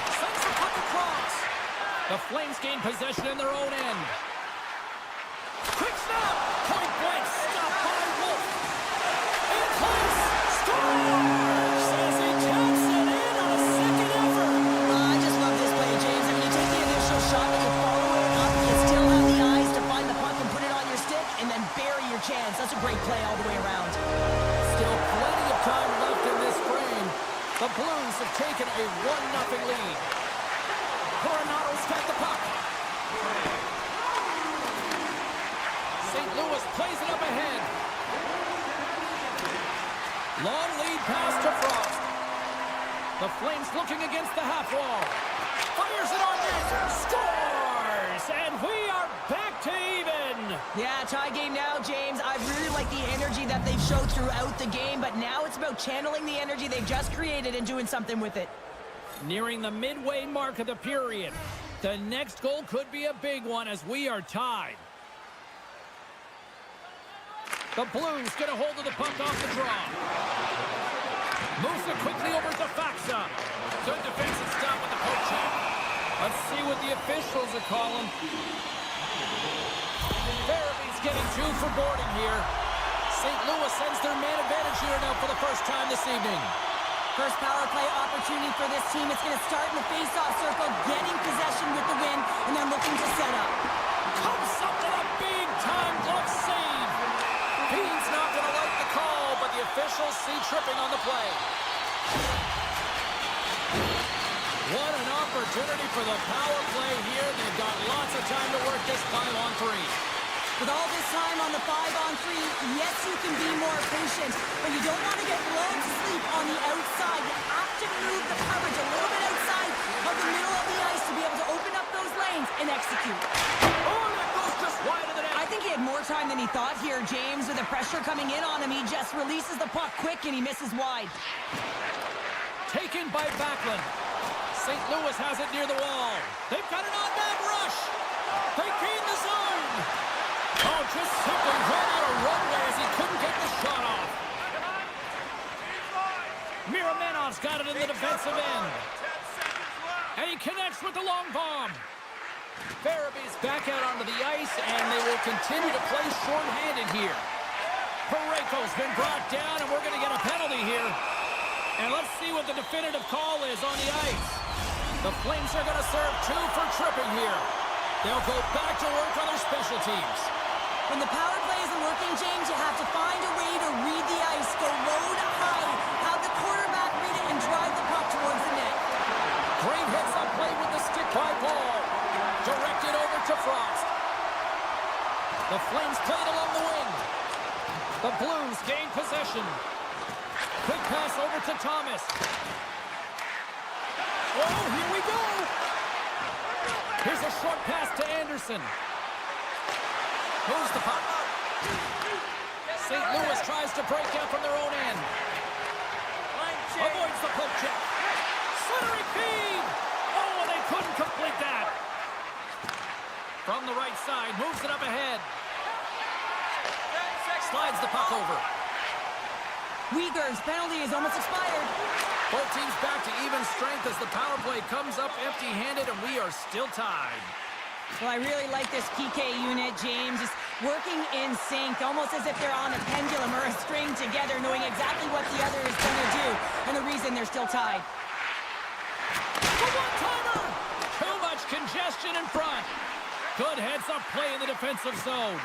Sends the puck across. The Flames gain possession in their own end. Quick snap! Point blank, stopped by Wolf. In place! Scores! As he taps it in on a second effort. I just love this play, James. I mean, you take the initial shot and you follow it up. You still have the eyes to find the puck and put it on your stick and then bury your chance. That's a great play all the way around. Still plenty of time left in this frame. The Blues have taken a 1-0 lead. Coronado's got the puck. St. Louis plays it up ahead. Long lead pass to Frost. The Flames looking against the half wall. Fires it on net. Scores! And we are back to even. Yeah, tie game now, James. I really like the energy that they've showed throughout the game, but now it's about channeling the energy they've just created and doing something with it. Nearing the midway mark of the period. The next goal could be a big one as we are tied. The Blues get a hold of the puck off the draw. Moves it quickly over to Faxa. Good defensive stop with the poke check. Let's see what the officials are calling. Farabee's getting 2 for boarding here. St. Louis sends their man advantage here now for the first time this evening. First power play opportunity for this team. It's going to start in the face-off circle, getting possession with the win, and then looking to set up. Comes up with a big-time glove save. He's not going to like the call, but the officials see tripping on the play. What an opportunity for the power play here. They've got lots of time to work this 5-on-3. With all this time on the 5-on-3, yes, you can be more patient, but you don't want to get blown to sleep on the outside. You have to move the coverage a little bit outside of the middle of the ice to be able to open up those lanes and execute. Oh, that goes just wide of the net. I think he had more time than he thought here, James. With the pressure coming in on him, he just releases the puck quick and he misses wide. Taken by Backlund. St. Louis has it near the wall. They've got an on-man rush. They gain the zone. Oh, just simply ran out of runway as he couldn't get the shot off. Miramenov's got it in the defensive end. And he connects with the long bomb. Farabee's back out onto the ice, and they will continue to play short-handed here. Parayko's been brought down, and we're going to get a penalty here. And let's see what the definitive call is on the ice. The Flames are going to serve 2 for tripping here. They'll go back to work on their special teams. When the power play isn't working, James, you have to find a way to read the ice, go low to high, have the quarterback read it, and drive the puck towards the net. Great hits on play with the stick by Ball. Directed over to Frost. The Flames play it along the wing. The Blues gain possession. Quick pass over to Thomas. Oh, here we go. Here's a short pass to Anderson. Moves the puck. St. Louis tries to break out from their own end. Avoids the poke check. Slithering feed. Oh, they couldn't complete that. From the right side, moves it up ahead. Slides the puck over. Uyghur's penalty is almost expired. Both teams back to even strength as the power play comes up empty-handed, and we are still tied. Well, I really like this PK unit, James. Just working in sync, almost as if they're on a pendulum or a string together, knowing exactly what the other is going to do, and the reason they're still tied. The one-timer! Too much congestion in front. Good heads-up play in the defensive zone.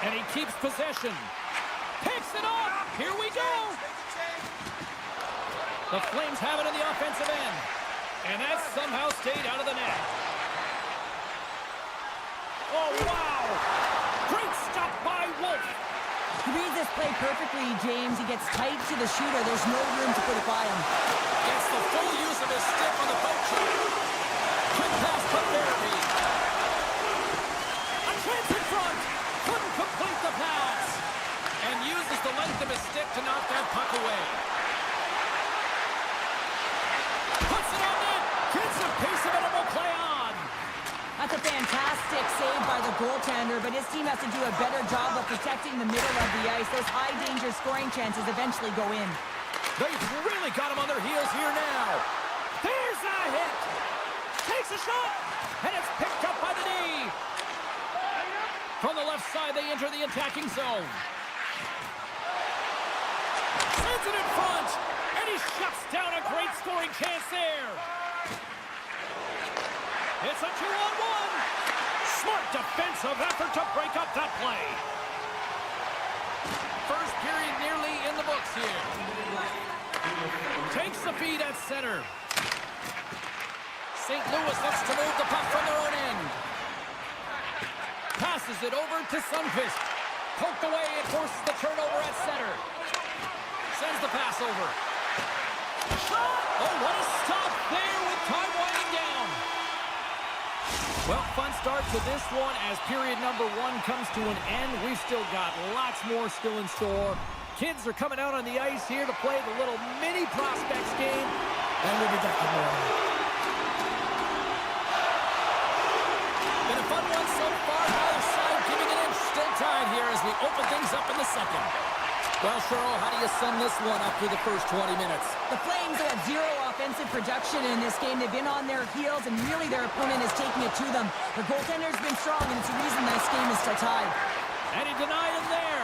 And he keeps possession. Picks it up! Here we go! The Flames have it in the offensive end. And that somehow stayed out of the net. Oh, wow! Great stop by Wolf. He reads this play perfectly, James. He gets tight to the shooter. There's no room to put it by him. Gets the full use of his stick on the poke shot. Quick pass to therapy. A chance in front. Couldn't complete the pass. And uses the length of his stick to knock that puck away. Puts it on net. Gets a piece of it and will play on. That's a fantastic save by the goaltender, but his team has to do a better job of protecting the middle of the ice. Those high-danger scoring chances eventually go in. They've really got him on their heels here now. There's a hit. Takes a shot, and it's picked up by the knee. From the left side, they enter the attacking zone. Sends it in front, and he shuts down a great scoring chance there. It's a 2-on-1. Smart defensive effort to break up that play. First period nearly in the books here. Takes the feed at center. St. Louis looks to move the puck from their own end. Passes it over to Sundqvist. Poked away, it forces the turnover at center. Sends the pass over. Oh, what a stop there with time winding down. Well, fun start to this one as period number 1 comes to an end. We've still got lots more still in store. Kids are coming out on the ice here to play the little mini prospects game. And we'll be back for more. Been a fun one so far. Neither side giving an inch. Still tied here as we open things up in the second. Well, Cheryl, how do you sum this one up through the first 20 minutes? The Flames have zero offensive production in this game. They've been on their heels, and really their opponent is taking it to them. Their goaltender's been strong, and it's the reason this game is still tied. And he denied him there.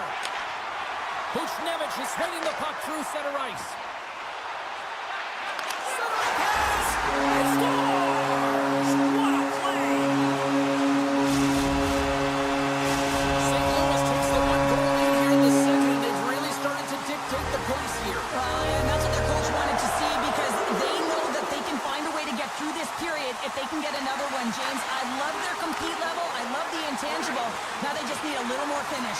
Buchnevich is swinging the puck through center ice. Center pass! It scores! What a play! St. Louis takes the 1-goal lead here in the second. They've really started to dictate the pace here. And that's what their coach wanted to see, because they know that they can find a way to get through this period if they can get another one, James. I love their compete level. I love the intangible. Now they just need a little more finish.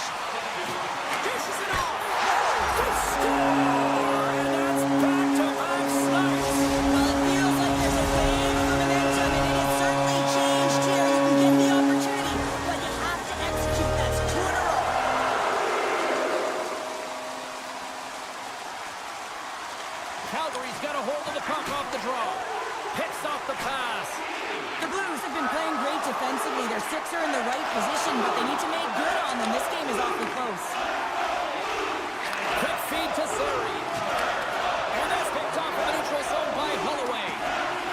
Dishes it off! They score! And that's back-to-back snipes! Well, it feels like there's a wave of momentum, and it has certainly changed here. You can get the opportunity, but you have to execute. That's 2 in a row. Calgary's got a hold of the puck off the draw. Picks off the pass. The Blues have been playing great defensively. Their six are in the right position, but they need to make good on them. This game is awfully close. Quick feed to Zary. And that's picked off in the neutral zone by Holloway.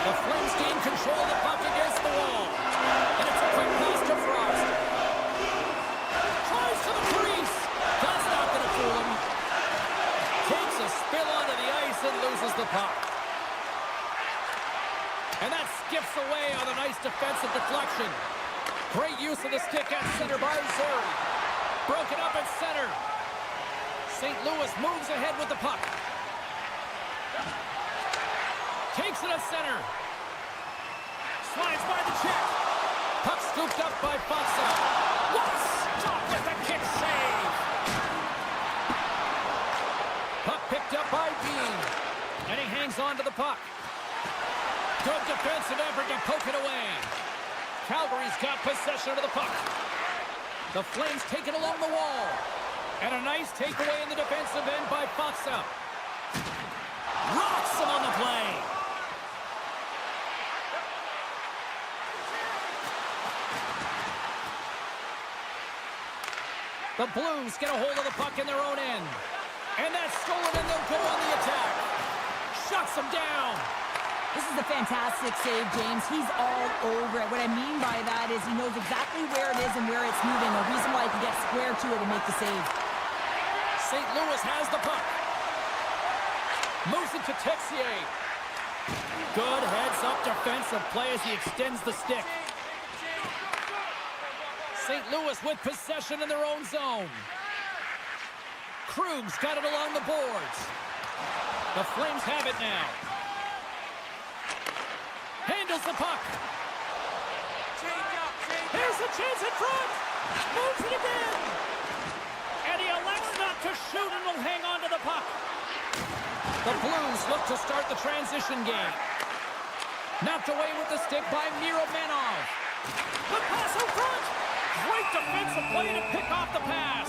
The Flames gain control of the puck against the wall. And it's a quick pass to Frost. Tries to the crease. That's not going to fool him. Takes a spill onto the ice and loses the puck. And that skips away on a nice defensive deflection. Great use of the stick at center by Zary. Broken up at center. St. Louis moves ahead with the puck. Takes it at center. Slides by the check. Puck scooped up by Fonsa. What a stop with the kick save. Puck picked up by Bean. And he hangs on to the puck. Good defensive effort to poke it away. Calgary's got possession of the puck. The Flames take it along the wall. And a nice takeaway in the defensive end by Fonsa. Rocks him on the play. The Blues get a hold of the puck in their own end. And that's stolen, and they'll go on the attack. Shuts them down. This is a fantastic save, James. He's all over it. What I mean by that is he knows exactly where it is and where it's moving. A reason why he can get square to it and make the save. St. Louis has the puck. Moves it to Texier. Good heads-up defensive play as he extends the stick. St. Louis with possession in their own zone. Krug's got it along the boards. The Flames have it now. handles the puck. Here's a chance in front. Moves it again. And he elects not to shoot and will hang on to the puck. The Blues look to start the transition game. Knocked away with the stick by MaakY. The pass in front. Great defensive play to pick off the pass.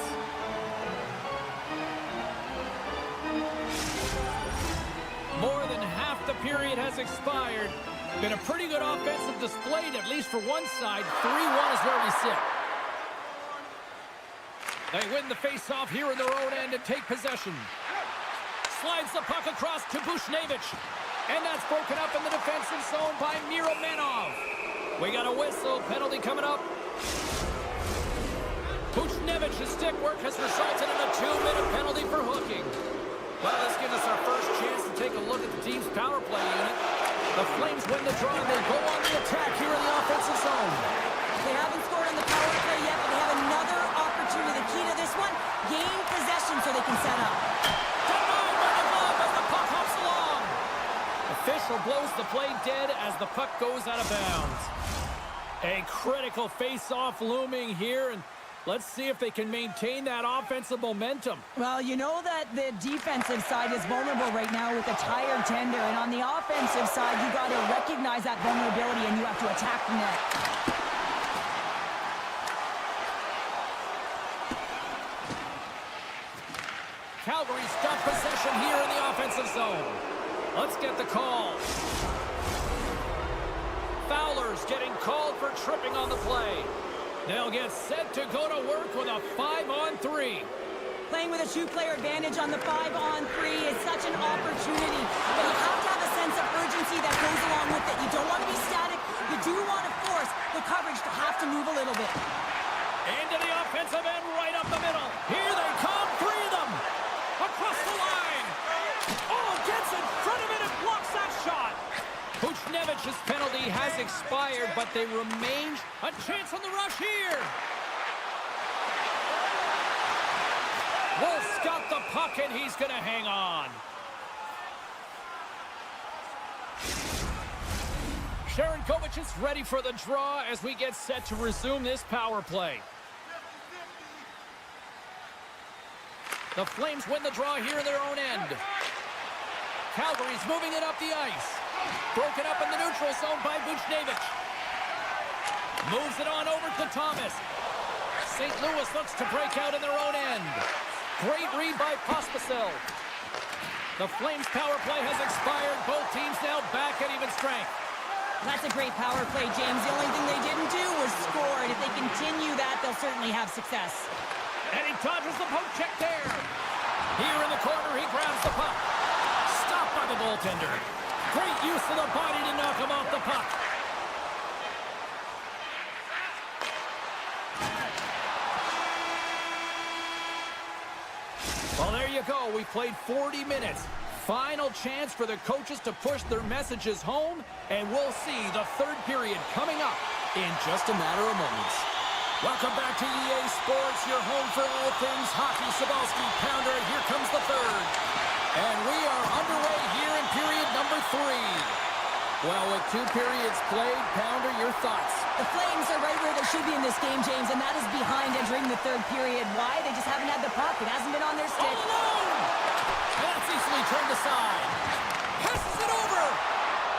More than half the period has expired. Been a pretty good offensive display, at least for one side. 3-1 is where we sit. They win the face-off here in their own end and take possession. Slides the puck across to Buchnevich. And that's broken up in the defensive zone by MaakY. We got a whistle. Penalty coming up. Buchnevich's stick work has resulted in a 2-minute penalty for hooking. Well, this gives us our first chance to take a look at the team's power play unit. The Flames win the draw and they go on the attack here in the offensive zone. They haven't scored on the power play yet, but they have another opportunity. The key to this one, gain possession so they can set up. Denied by the glove as the puck hops along. Official blows the play dead as the puck goes out of bounds. A critical face-off looming here, and let's see if they can maintain that offensive momentum. Well, you know that the defensive side is vulnerable right now with a tired tender, and on the offensive side, you got to recognize that vulnerability and you have to attack the net. Calgary's got possession here in the offensive zone. Let's get the call. Fowler's getting called for tripping on the play. They'll get set to go to work with a 5-on-3. Playing with a two-player advantage on the 5-on-3 is such an opportunity, but you have to have a sense of urgency that goes along with it. You don't want to be static. You do want to force the coverage to have to move a little bit. Into the offensive end, right up the middle. Here they come, 3 of them. Across the line. Oh, gets in front of it and blocks that shot. Buchnevich's penalty has expired, but they remain a chance on the rush here. Wolf's got the puck, and he's going to hang on. Sharangovich is ready for the draw as we get set to resume this power play. The Flames win the draw here in their own end. Calgary's moving it up the ice. Broken up in the neutral zone by Buchnevich. Moves it on over to Thomas. St. Louis looks to break out in their own end. Great read by Pospisil. The Flames' power play has expired. Both teams now back at even strength. That's a great power play, James. The only thing they didn't do was score, and if they continue that, they'll certainly have success. And he dodges the poke check there. Here in the corner, he grabs the puck. Stopped by the goaltender. Great use of the body to knock him off the puck. Well, there you go. We played 40 minutes. Final chance for the coaches to push their messages home, and we'll see the third period coming up in just a matter of moments. Welcome back to EA Sports, your home for all things hockey. Cybulski, Pounder, here comes the third. And we are underway here in period number 3. Well, with 2 periods played, Pounder, your thoughts? The Flames are right where they should be in this game, James, and that is behind entering the third period. Why? They just haven't had the puck. It hasn't been on their stick. All alone! And that's easily turned aside. Passes it over!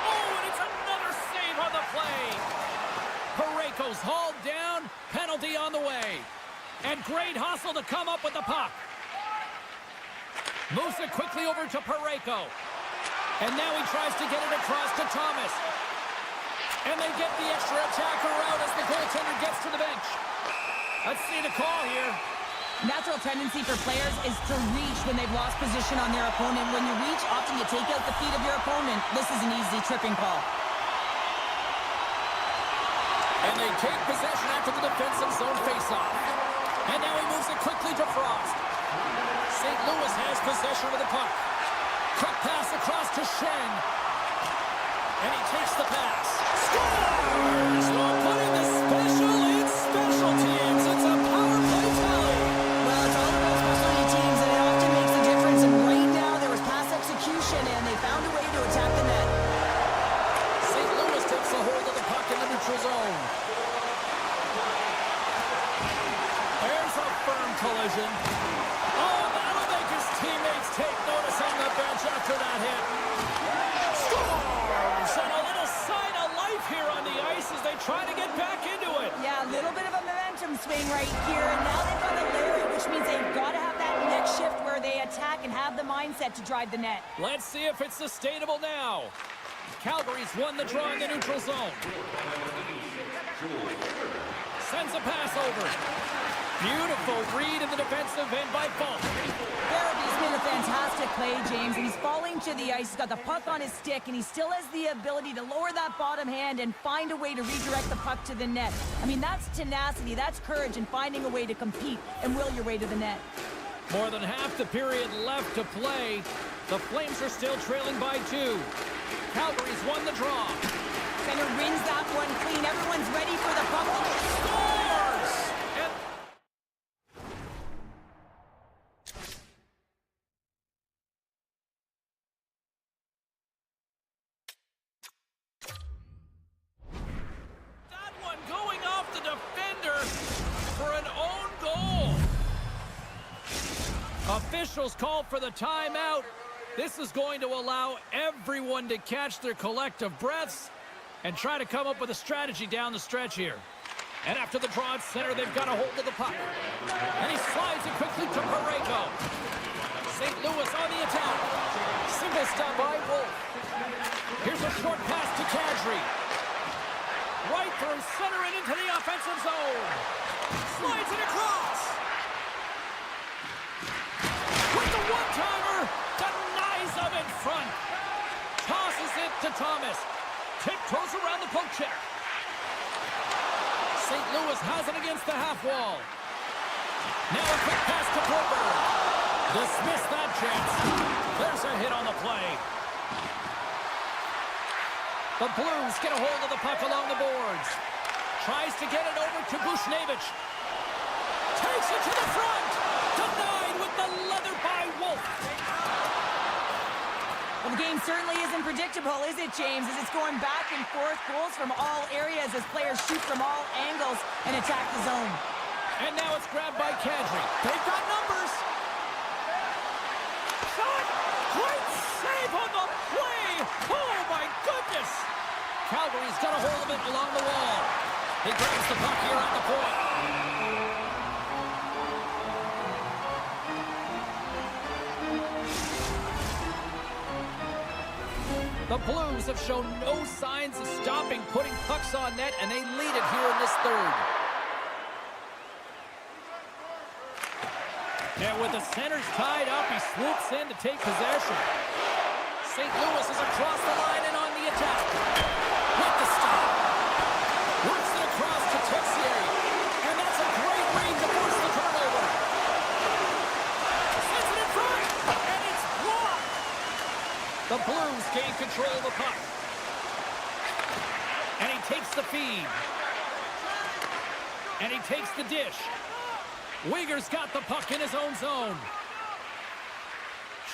Oh, and it's another save on the play! Parayko's hauled down. Penalty on the way. And great hustle to come up with the puck. Moves it quickly over to Parayko. And now he tries to get it across to Thomas. And they get the extra attacker out as the goaltender gets to the bench. Let's see the call here. Natural tendency for players is to reach when they've lost position on their opponent. When you reach, often you take out the feet of your opponent. This is an easy tripping call. And they take possession after the defensive zone faceoff. And now he moves it quickly to Frost. St. Louis has possession of the puck. Quick pass across to Shen. And he takes the pass. Scores! We're putting the special in special teams. It's a power play tally. Well, it's all about specialty teams, and it often makes a difference. And right now, there was pass execution, and they found a way to attack the net. St. Louis takes a developing right here, and now they've got a Larry, which means they've got to have that next shift where they attack and have the mindset to drive the net. Let's see if it's sustainable now. Calgary's won the draw in the neutral zone. Sends a pass over. Beautiful read in the defensive end by Falk. Barabie's been a fantastic play, James, and he's falling to the ice. He's got the puck on his stick, and he still has the ability to lower that bottom hand and find a way to redirect the puck to the net. I mean, that's tenacity, that's courage, and finding a way to compete and will your way to the net. More than half the period left to play. The Flames are still trailing by 2. Calgary's won the draw. Center wins that one clean. Everyone's ready for the puck. Scores! And that one going off the defender for an own goal. Officials called for the timeout. This is going to allow everyone to catch their collective breaths and try to come up with a strategy down the stretch here. And after the draw at center, they've got a hold of the puck. And he slides it quickly to Parayko. St. Louis on the attack. Single stop by Wolf. Here's a short pass to Kadri. Right through center and into the offensive zone. Slides it across. With the one-timer, denies him in front. Tosses it to Thomas. Tiptoes around the poke check. St. Louis has it against the half wall. Now a quick pass to Porter. Dismiss that chance. There's a hit on the play. The Blues get a hold of the puck along the boards. Tries to get it over to Bushnevich. Takes it to the front. Denied with the leather by Wolf. Well, the game certainly isn't predictable, is it, James? As it's going back and forth, goals from all areas as players shoot from all angles and attack the zone. And now it's grabbed by Kadri. They've got numbers. Shot! Great save on the play! Oh, my goodness! Calgary's got a hold of it along the wall. He grabs the puck here at the point. The Blues have shown no signs of stopping putting pucks on net, and they lead it here in this third. And with the centers tied up, he swoops in to take possession. St. Louis is across the line and on the attack. With the stop. Works it across to Texier. And that's a great read to force the turnover. Sends it in front. And it's blocked. The Blues gain control of the puck. And he takes the feed. And he takes the dish. Uyghur's got the puck in his own zone.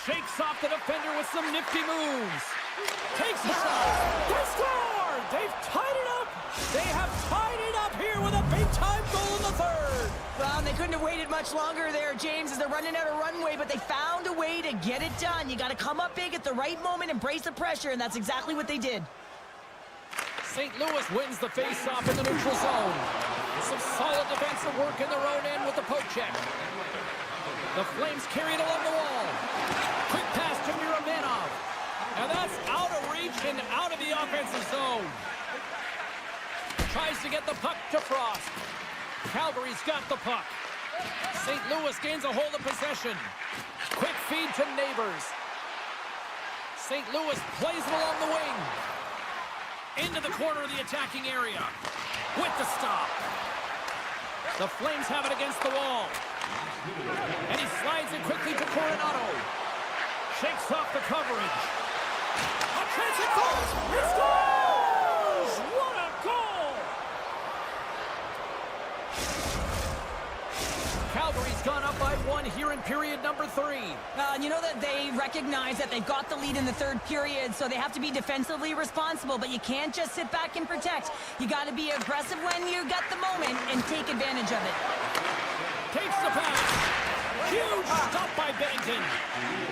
Shakes off the defender with some nifty moves. Takes the shot. They scored! They've tied it up! They have tied it up here with a big-time goal in the third! Well, they couldn't have waited much longer there, James, as they're running out of runway, but they found a way to get it done. You got to come up big at the right moment and brace the pressure, and that's exactly what they did. St. Louis wins the face-off in the neutral zone. Some solid defensive work in their own end with the poke check. The Flames carry it along the wall. Quick pass to Miravanov. And that's out of reach and out of the offensive zone. Tries to get the puck to Frost. Calgary's got the puck. St. Louis gains a hold of possession. Quick feed to Neighbors. St. Louis plays it along the wing. Into the corner of the attacking area. With the stop. The Flames have it against the wall. And he slides it quickly to Coronado. Shakes off the coverage. A chance it falls. He scores! What a goal! Calgary's gone up by 1 here in period number 3. You know that they recognize that they've got the lead in the third period, so they have to be defensively responsible, but you can't just sit back and protect. You got to be aggressive when you got the moment and take advantage of it. Takes the pass. Huge stop by Bennington.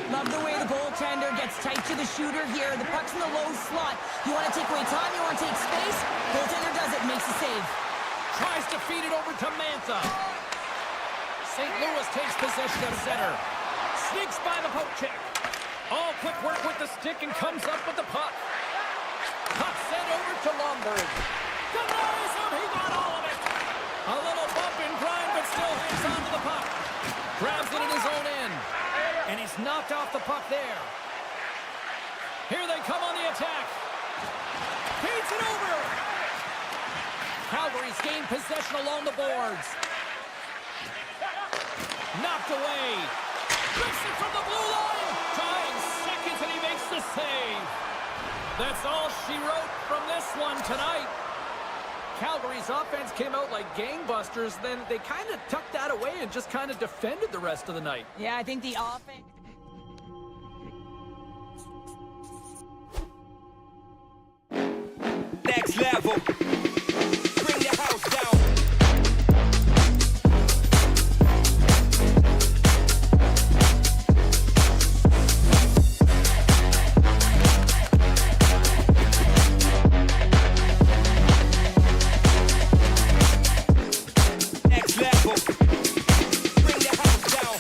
Love the way the goaltender gets tight to the shooter here. The puck's in the low slot. You want to take away time, you want to take space. Goaltender does it, makes the save. Tries to feed it over to Mantha. St. Louis takes possession of center. Sneaks by the poke check. All quick work with the stick and comes up with the puck. Puck sent over to Lomberg. Denies him. He got all of it. A little bump and grind, but still hangs on to the puck. Grabs it in his own end. And he's knocked off the puck there. Here they come on the attack. Feeds it over. Calgary's gained possession along the boards. Knocked away. Rips it from the blue line. Tying seconds, and he makes the save. That's all she wrote from this one tonight. Calgary's offense came out like gangbusters. Then they kind of tucked that away and just kind of defended the rest of the night. Yeah, I think the offense... Next level. Bring the house down. Next level. Bring the house down.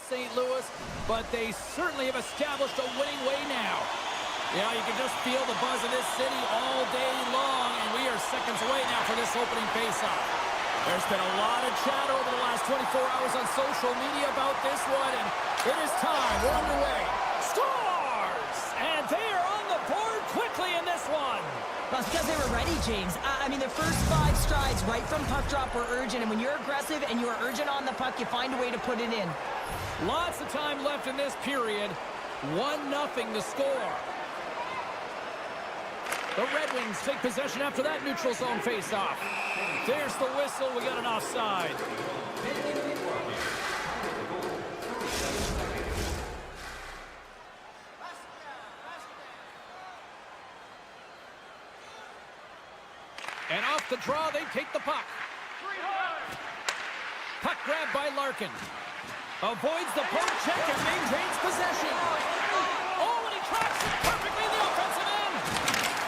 St. Louis, but they certainly have established a winning way now. Yeah, you can just feel the buzz of this city all day long, and we are seconds away now for this opening faceoff. There's been a lot of chatter over the last 24 hours on social media about this one, and it is time. We're underway. Scores! And they are on the board quickly in this one. Well, it's because they were ready, James. I mean, the first 5 strides right from puck drop were urgent, and when you're aggressive and you're urgent on the puck, you find a way to put it in. Lots of time left in this period. 1-0 the score. The Red Wings take possession after that neutral zone faceoff. There's the whistle. We got an offside. And off the draw, they take the puck. Puck grabbed by Larkin. Avoids the poke check and maintains possession. Oh, and he tracks it perfectly in the offensive end.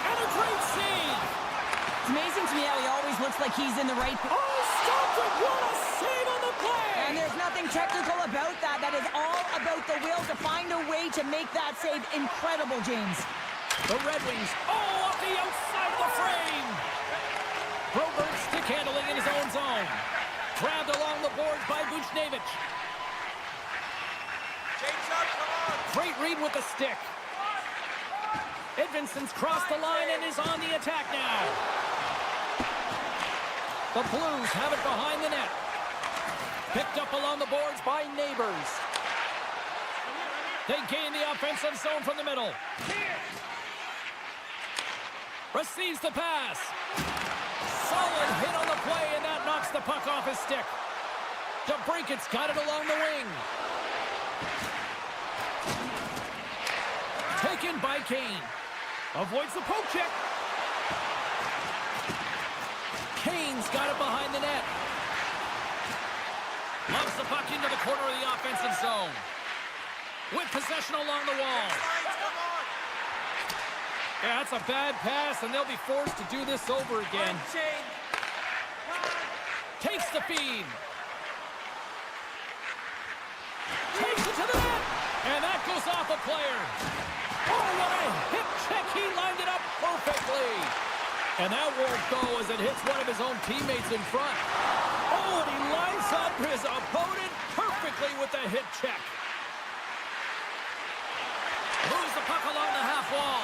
And a great save. It's amazing to me how he always looks like he's in the right... Oh, stopped it. What a save on the play. And there's nothing technical about that. That is all about the will to find a way to make that save incredible, James. The Red Wings, off the outside of the frame. Broberg stick handling in his own zone. Grabbed along the boards by Buchnevich. Great read with the stick. Edvinson's crossed the line and is on the attack now. The Blues have it behind the net. Picked up along the boards by Neighbors. They gain the offensive zone from the middle. Receives the pass. Solid hit on the play, and that knocks the puck off his stick. DeBrinket's got it along the wing. Taken by Kane. Avoids the poke check. Kane's got it behind the net. Loves the puck into the corner of the offensive zone. With possession along the wall. Yeah, that's a bad pass, and they'll be forced to do this over again. Takes the feed. Takes it to the net. And that goes off a player. Oh, what a hip check. He lined it up perfectly. And that won't go as it hits one of his own teammates in front. Oh, and he lines up his opponent perfectly with the hip check. Moves the puck along the half wall.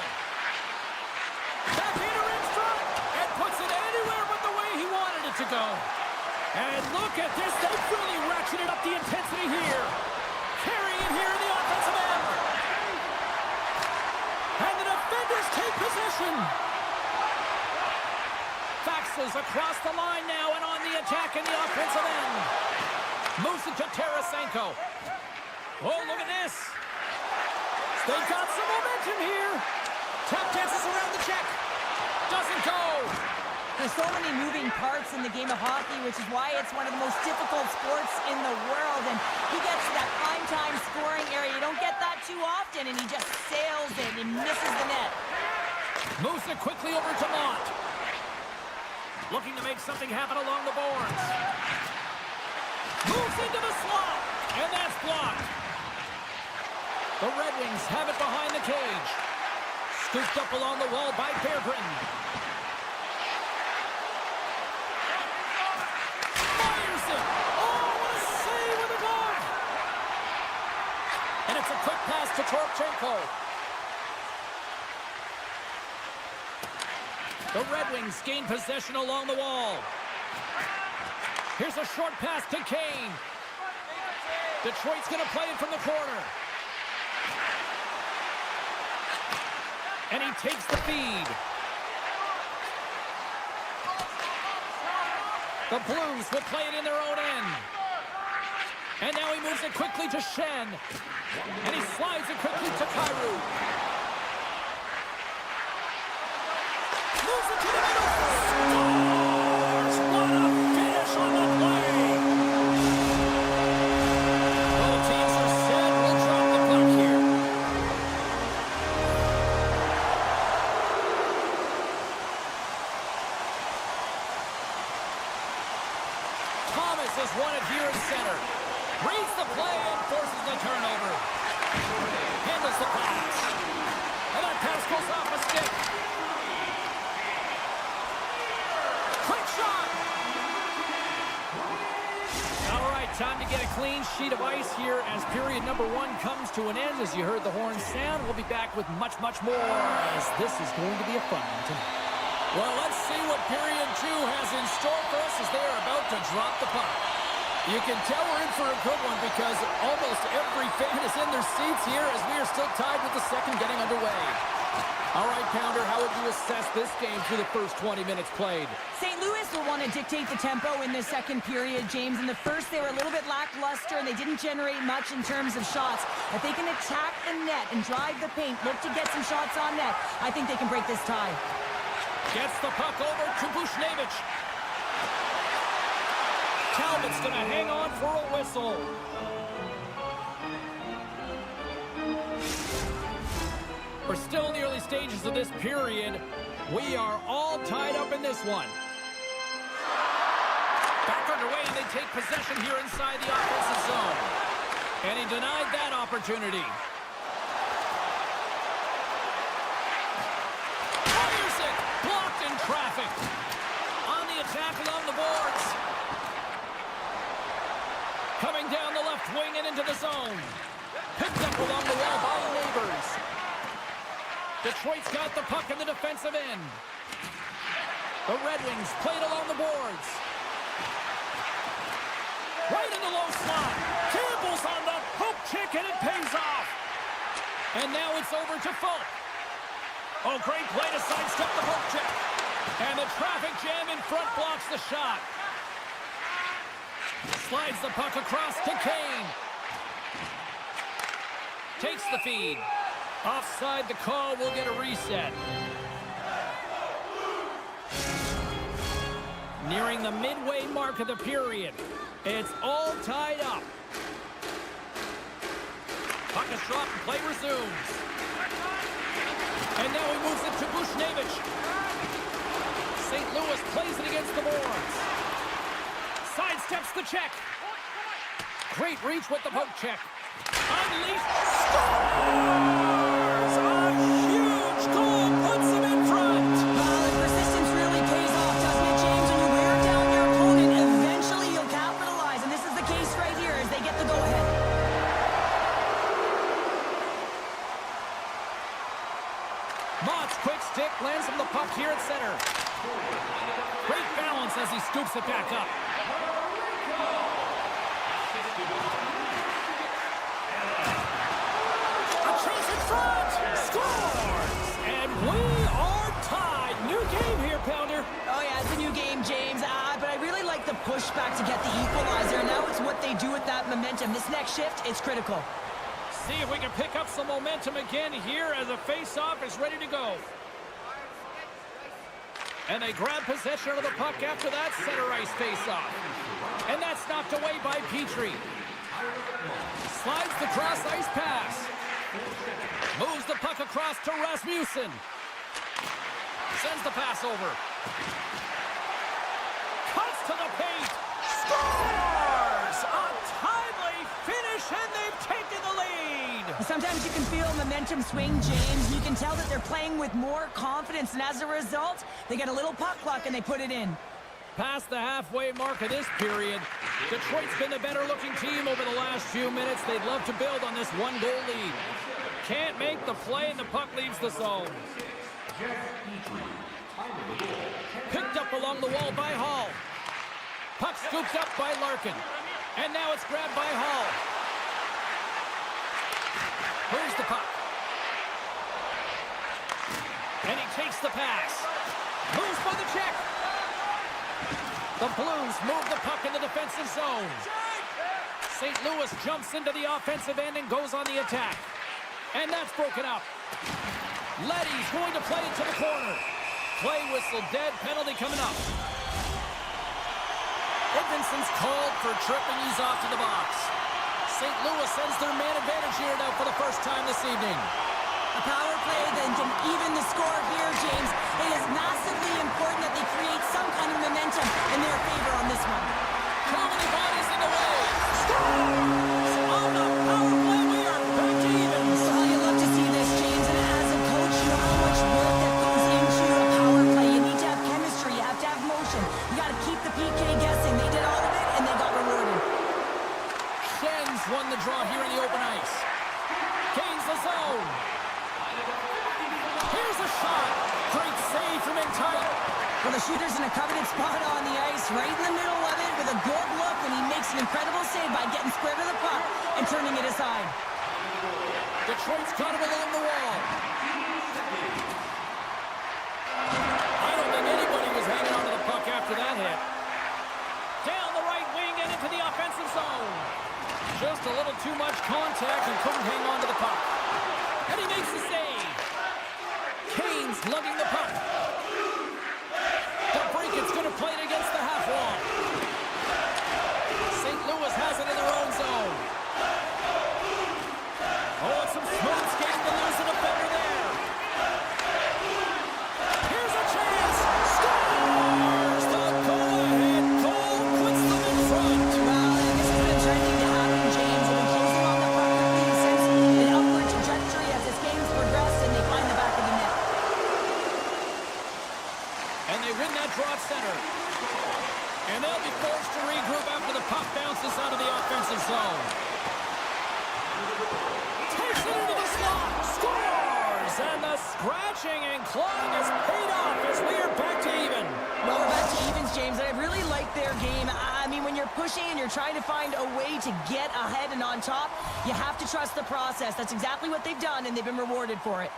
Backhander in front. And puts it anywhere but the way he wanted it to go. And look at this. They've really ratcheted up the intensity here. Carrying it here in the offensive end. And the defenders take possession. Faxes across the line now and on the attack in the offensive end. Moves it to Tarasenko. Oh, look at this. They've got some momentum here. Tap dances around the check. Doesn't go. There's so many moving parts in the game of hockey, which is why it's one of the most difficult sports in the world. And he gets to that prime-time scoring area. You don't get that too often, and he just sails it and misses the net. Moves it quickly over to Mont. Looking to make something happen along the boards. Moves into the slot, and that's blocked. The Red Wings have it behind the cage. Scooped up along the wall by Berggren. Fires it. Oh, what a save with the glove. And it's a quick pass to Torchenko. The Red Wings gain possession along the wall. Here's a short pass to Kane. Detroit's going to play it from the corner. And he takes the feed. The Blues will play it in their own end. And now he moves it quickly to Shen. And he slides it quickly to Kyrou. Moves it to the middle. Scores! What a finish on the play. Both teams are set. We'll drop the puck here. Thomas has won it here in center. Reads the play and forces the turnover. Handles the pass. And that pass goes off a stick. Quick shot! All right, time to get a clean sheet of ice here as period number 1 comes to an end. As you heard the horn sound, we'll be back with much, much more as this is going to be a fun one tonight. Well, let's see what period 2 has in store for us as they are about to drop the puck. You can tell we're in for a good one because almost every fan is in their seats here as we are still tied with the second getting underway. All right, Pounder, how would you assess this game through the first 20 minutes played? St. Louis will want to dictate the tempo in the second period, James. In the first, they were a little bit lackluster, and they didn't generate much in terms of shots. If they can attack the net and drive the paint, look to get some shots on net, I think they can break this tie. Gets the puck over to Buchnevich. Talbot's going to hang on for a whistle. We're still in the early stages of this period. We are all tied up in this one. Back underway, and they take possession here inside the offensive zone. And he denied that opportunity. attack along the boards. Coming down the left wing and into the zone. Picked up along the wall by Neighbors. Detroit's got the puck in the defensive end. The Red Wings played along the boards. Right in the low slot. Campbell's on the poke check and it pays off. And now it's over to Fulk. Oh, great play to sidestep the poke check. And the traffic jam in front blocks the shot. Slides the puck across to Kane. Takes the feed. Offside the call, will get a reset. Nearing the midway mark of the period. It's all tied up. Puck is dropped and play resumes. And now he moves it to Bushnevich. St. Louis plays it against the boards. Sidesteps the check. Great reach with the poke check. Unleashed. Scores! A huge goal puts him in front. Well, the persistence really pays off, doesn't it, James? When you wear down your opponent, eventually you'll capitalize. And this is the case right here as they get the go-ahead. Mott's quick stick lands him the puck here at center. Great balance as he scoops it back up. A chase in front! Scores! And we are tied. New game here, Pounder. Oh, yeah, it's a new game, James. But I really like the pushback to get the equalizer. Now it's what they do with that momentum. This next shift, it's critical. See if we can pick up some momentum again here as a face-off is ready to go. And they grab possession of the puck after that center ice face-off. And that's knocked away by Petrie. Slides the cross-ice pass. Moves the puck across to Rasmussen. Sends the pass over. Cuts to the paint. Scores! A timely finish, and they've taken the lead. Sometimes you can feel momentum swing, James. You can tell that they're playing with more confidence, and as a result, they get a little puck luck and they put it in. Past the halfway mark of this period, Detroit's been the better-looking team over the last few minutes. They'd love to build on this one-goal lead. Can't make the play, and the puck leaves the zone. Picked up along the wall by Hall. Puck scooped up by Larkin. And now it's grabbed by Hall. Here's the puck. And he takes the pass. Moves by the check. The Blues move the puck in the defensive zone. St. Louis jumps into the offensive end and goes on the attack. And that's broken up. Leddy's going to play it to the corner. Play whistle dead, penalty coming up. Edmondson's called for tripping. He's off to the box. St. Louis sends their man advantage unit out for the first time this evening. A power play that can even the score here, James. It is massively important that they create some kind of momentum in their favor on this one. How many bodies in the way? Scores! On the power play, we are back to even. Well, you love to see this, James. And as a coach, you know how much work that goes into a power play. You need to have chemistry. You have to have motion. You got to keep the PK guessing. They did all of it, and they got rewarded. Schenns won the draw here in the open ice. Gains the zone. Here's a shot. Great save from in tight. Well, the shooter's in a coveted spot on the ice, right in the middle of it with a good look, and he makes an incredible save by getting square to the puck and turning it aside. Detroit's got it along the wall. I don't think anybody was hanging on to the puck after that hit. Down the right wing and into the offensive zone. Just a little too much contact and couldn't hang on to the puck. And he makes the save. Kane's lugging the puck. DeBrinket's going to play it against the half wall. St. Louis has it in their own zone. Oh, it's some smooth skating to lose a defender there. Here's a chance. Scores! The go-ahead goal puts them in front. Well, and this has been trending to happen, James. They've been closing on the puck quickly since an upward trajectory as this game's progressed, and they find the back of the net. zone. Takes it into the slot. Scores! And the scratching and clawing is paid off as we are back to even. Well, we're back to evens, James, and I really like their game. I mean, when you're pushing and you're trying to find a way to get ahead and on top, you have to trust the process. That's exactly what they've done, and they've been rewarded for it.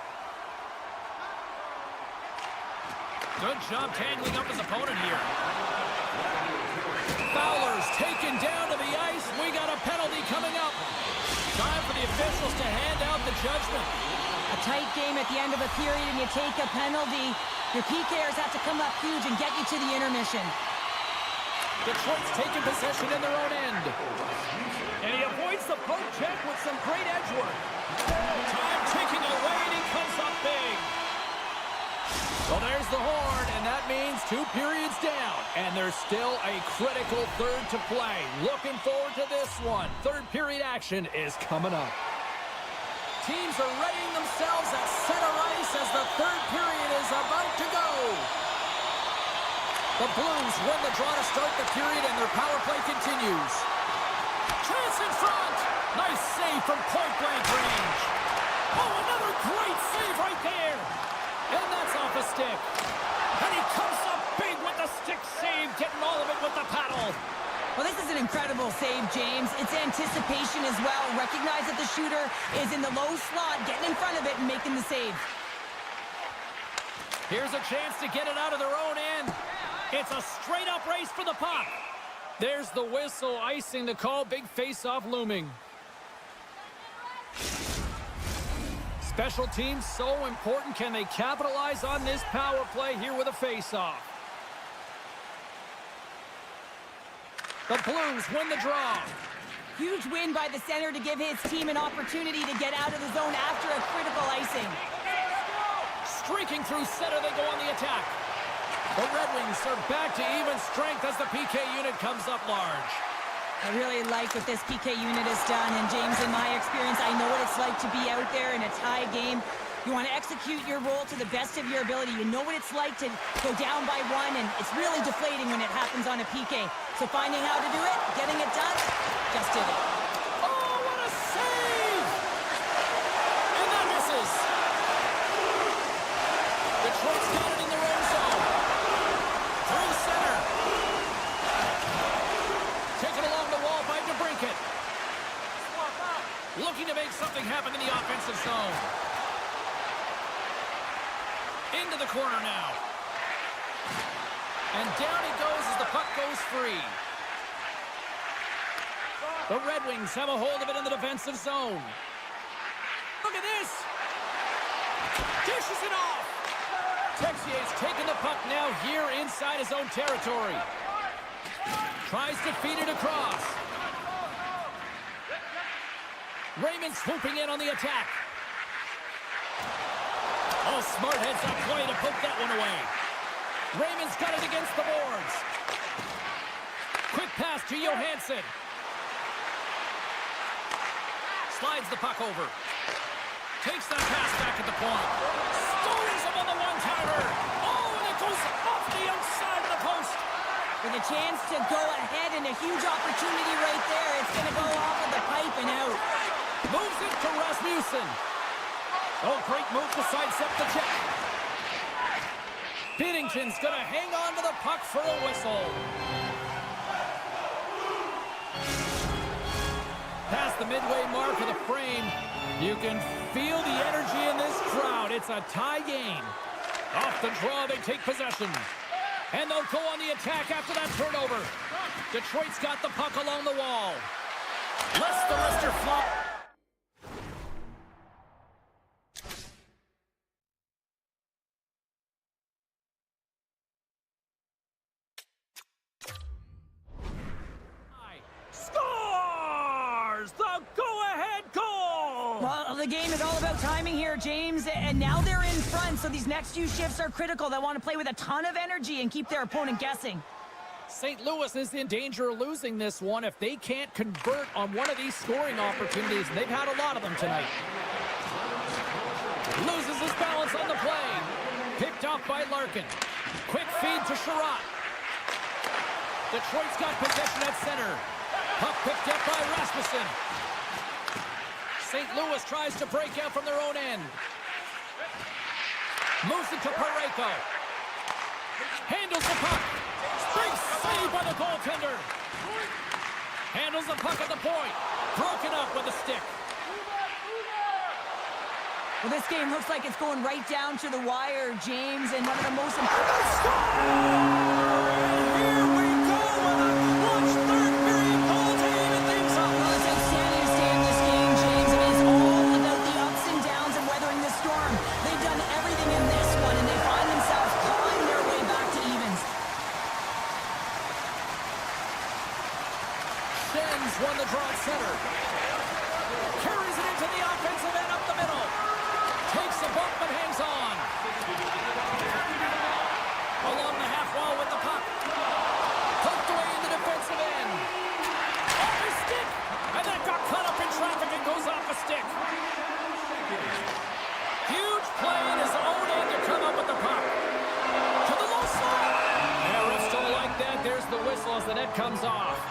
Good job tangling up his opponent here. Fowler's taken down to the ice. We got a penalty coming up. Time for the officials to hand out the judgment. A tight game at the end of a period and you take a penalty. Your PKers have to come up huge and get you to the intermission. Detroit's taking possession in their own end. And he avoids the poke check with some great edge work. Time ticking away and he comes up big. Well, there's the horn, and that means 2 periods down. And there's still a critical third to play. Looking forward to this one. Third period action is coming up. Teams are readying themselves at center ice as the third period is about to go. The Blues win the draw to start the period, and their power play continues. Chance in front. Nice save from point-blank range. Oh, another great save right there. And that's off a stick. And he comes up big with the stick save, getting all of it with the paddle. Well, this is an incredible save, James. It's anticipation as well. Recognize that the shooter is in the low slot, getting in front of it and making the save. Here's a chance to get it out of their own end. It's a straight-up race for the puck. There's the whistle, icing the call. Big face-off looming. Special teams so important. Can they capitalize on this power play here with a face-off? The Blues win the draw. Huge win by the center to give his team an opportunity to get out of the zone after a critical icing. Streaking through center, they go on the attack. The Red Wings are back to even strength as the PK unit comes up large. I really like what this PK unit has done, and James, in my experience, I know what it's like to be out there in a tie game. You want to execute your role to the best of your ability. You know what it's like to go down by 1, and it's really deflating when it happens on a PK. So finding how to do it, getting it done, just did it. Oh, what a save! And that misses. Detroit's got it in their own zone. Through center. Taken along the wall by DeBrincat. Looking to make something happen in the offensive zone. Into the corner now. And down he goes as the puck goes free. The Red Wings have a hold of it in the defensive zone. Look at this. Dishes it off. Texier's taking the puck now here inside his own territory. Tries to feed it across. Raymond swooping in on the attack. Oh, smart heads-up play to poke that one away. Raymond's got it against the boards. Quick pass to Johansson. Slides the puck over. Takes that pass back at the point. Stones him on the one-timer. Oh, and it goes off the outside of the post. With a chance to go ahead and a huge opportunity right there, it's going to go off of the pipe and out. Moves it to Rasmussen. Oh, great move to sidestep the check. Binnington's going to hang on to the puck for a whistle. Past the midway mark of the frame, you can feel the energy in this crowd. It's a tie game. Off the draw, they take possession. And they'll go on the attack after that turnover. Detroit's got the puck along the wall. Lets the wrister flop. Scores! The go-ahead goal! Well, the game is all about timing here, James, and now they're in front, so these next few shifts are critical. They want to play with a ton of energy and keep their opponent guessing. St. Louis is in danger of losing this one if they can't convert on one of these scoring opportunities. They've had a lot of them tonight. Loses his balance on the play. Picked off by Larkin. Quick feed to Sherratt. Detroit's got possession at center. Puck picked up by Rasmussen. Rasmussen. St. Louis tries to break out from their own end. Moves it to Parayko. Handles the puck. Big save by the goaltender. Handles the puck at the point. Broken up with a stick. Well, this game looks like it's going right down to the wire, James, and one of the most important... Here we go with a clutch third period goal to even things up. Well, it's outstanding to stay in this game, James. It is all about the ups and downs of weathering the storm. They've done everything in this one, and they find themselves clawing their way back to evens. Shen's won the draw at center. Carries it into the offensive end up the middle. Takes a bump but hangs on. Along the half wall with the puck. Poked away in the defensive end. Off his stick. And that got caught up in traffic and goes off a stick. Huge play in his own end to come up with the puck. To the low side. Yeah, refs don't like that. There's the whistle as the net comes off.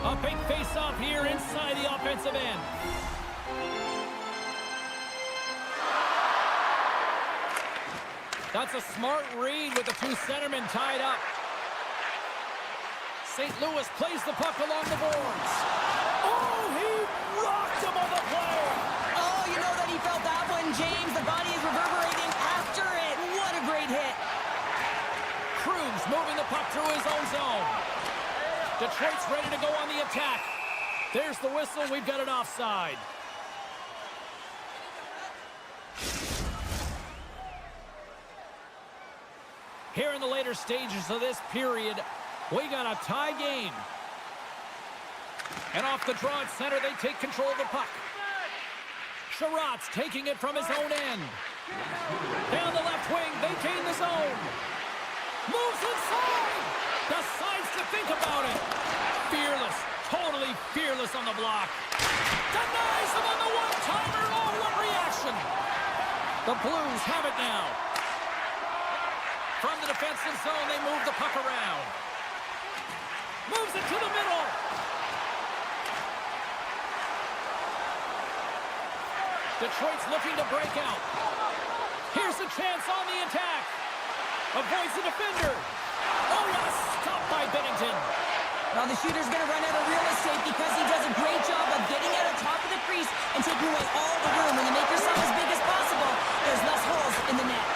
A big face-off here inside the offensive end. That's a smart read with the two centermen tied up. St. Louis plays the puck along the boards. Oh, he rocked him on the play. Oh, you know that he felt that one, James. The body is reverberating after it. What a great hit. Cruz moving the puck through his own zone. Detroit's ready to go on the attack. There's the whistle. We've got an offside. Here in the later stages of this period, we got a tie game. And off the draw at center, they take control of the puck. Sherratt's taking it from his own end. Down the left wing, they gain the zone. Moves inside. Decides to think about it. Fearless, totally fearless on the block. Denies him on the one-timer. Oh, what reaction. The Blues have it now. From the defensive zone, they move the puck around. Moves it to the middle. Detroit's looking to break out. Here's a chance on the attack. Avoids the defender. Oh, yes, stopped by Bennington. Well, the shooter's going to run out of real estate because he does a great job of getting out of top of the crease and taking away all the room. When you make yourself as big as possible, there's less holes in the net.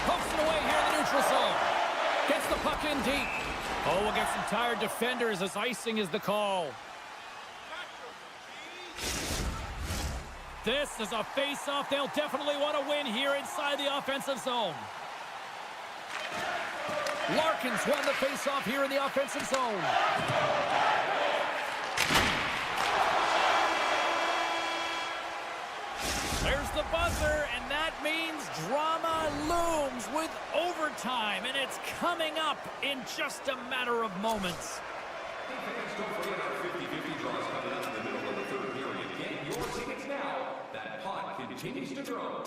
Pokes it away here in the neutral zone. Gets the puck in deep. Oh, we'll get some tired defenders as icing is the call. This is a face-off they'll definitely want to win here inside the offensive zone. Larkin's won the face-off here in the offensive zone. There's the buzzer, and that means drama looms with overtime, and it's coming up in just a matter of moments. Don't forget our 50-50 draws coming up in the middle of the third period. Get your tickets now. That pot continues to grow.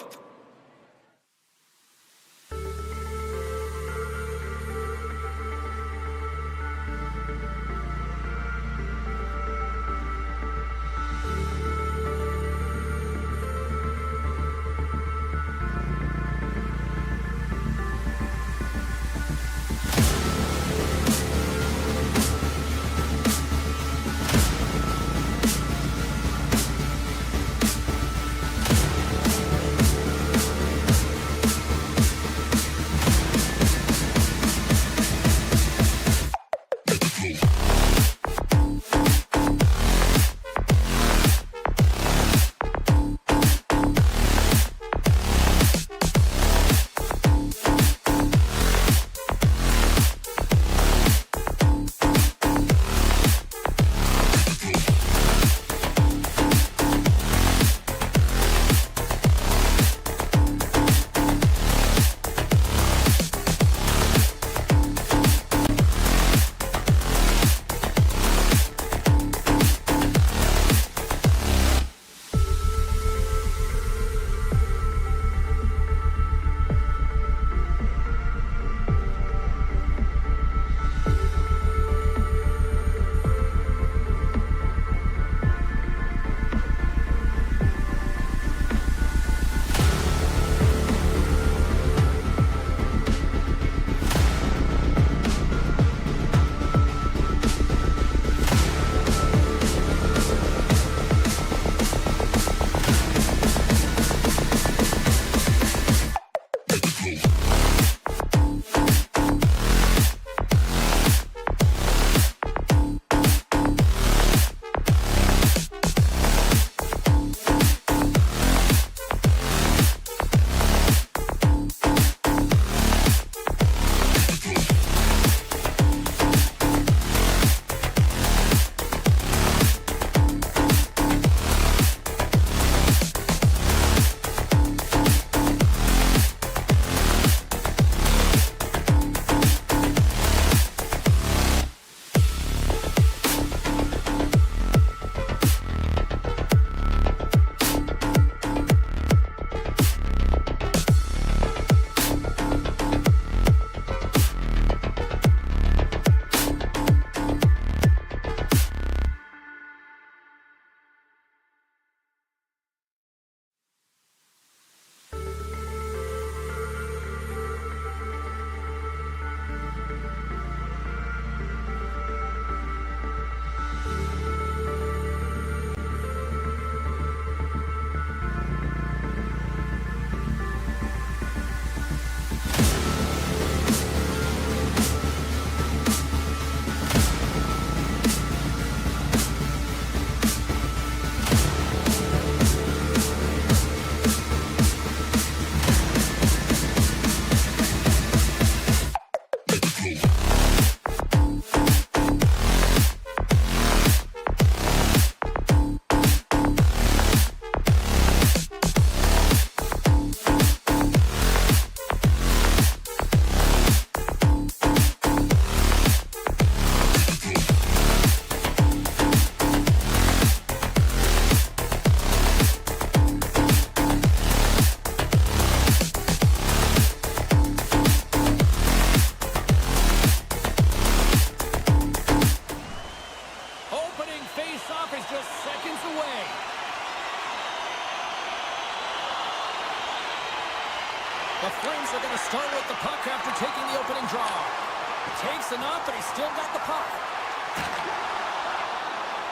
Takes enough, but he's still got the puck.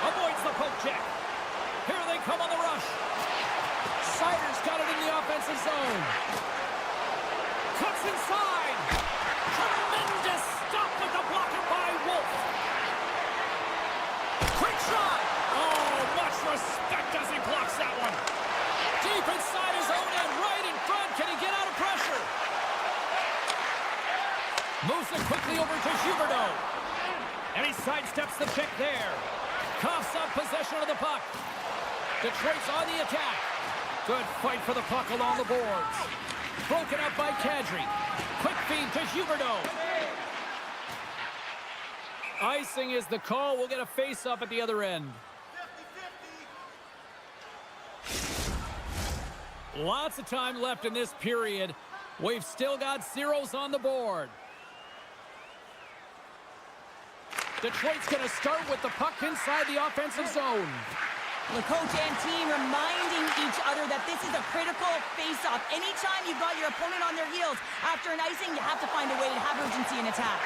Avoids the poke check. Here they come on the rush. Sider's got it in the offensive zone. Cuts inside. Tremendous stop with the blocker by Wolf. Quick shot. Oh, much respect as he blocks that one. Deep inside his own end, right in front. Can he get out of pressure? Moves it quickly over to Huberdeau. And he sidesteps the check there. Coughs up possession of the puck. Detroit's on the attack. Good fight for the puck along the boards. Broken up by Kadri. Quick feed to Huberdeau. Icing is the call. We'll get a face-off at the other end. 50-50. Lots of time left in this period. We've still got zeros on the board. Detroit's going to start with the puck inside the offensive zone. The coach and team reminding each other that this is a critical face-off. Anytime you've got your opponent on their heels after an icing, you have to find a way to have urgency in attack.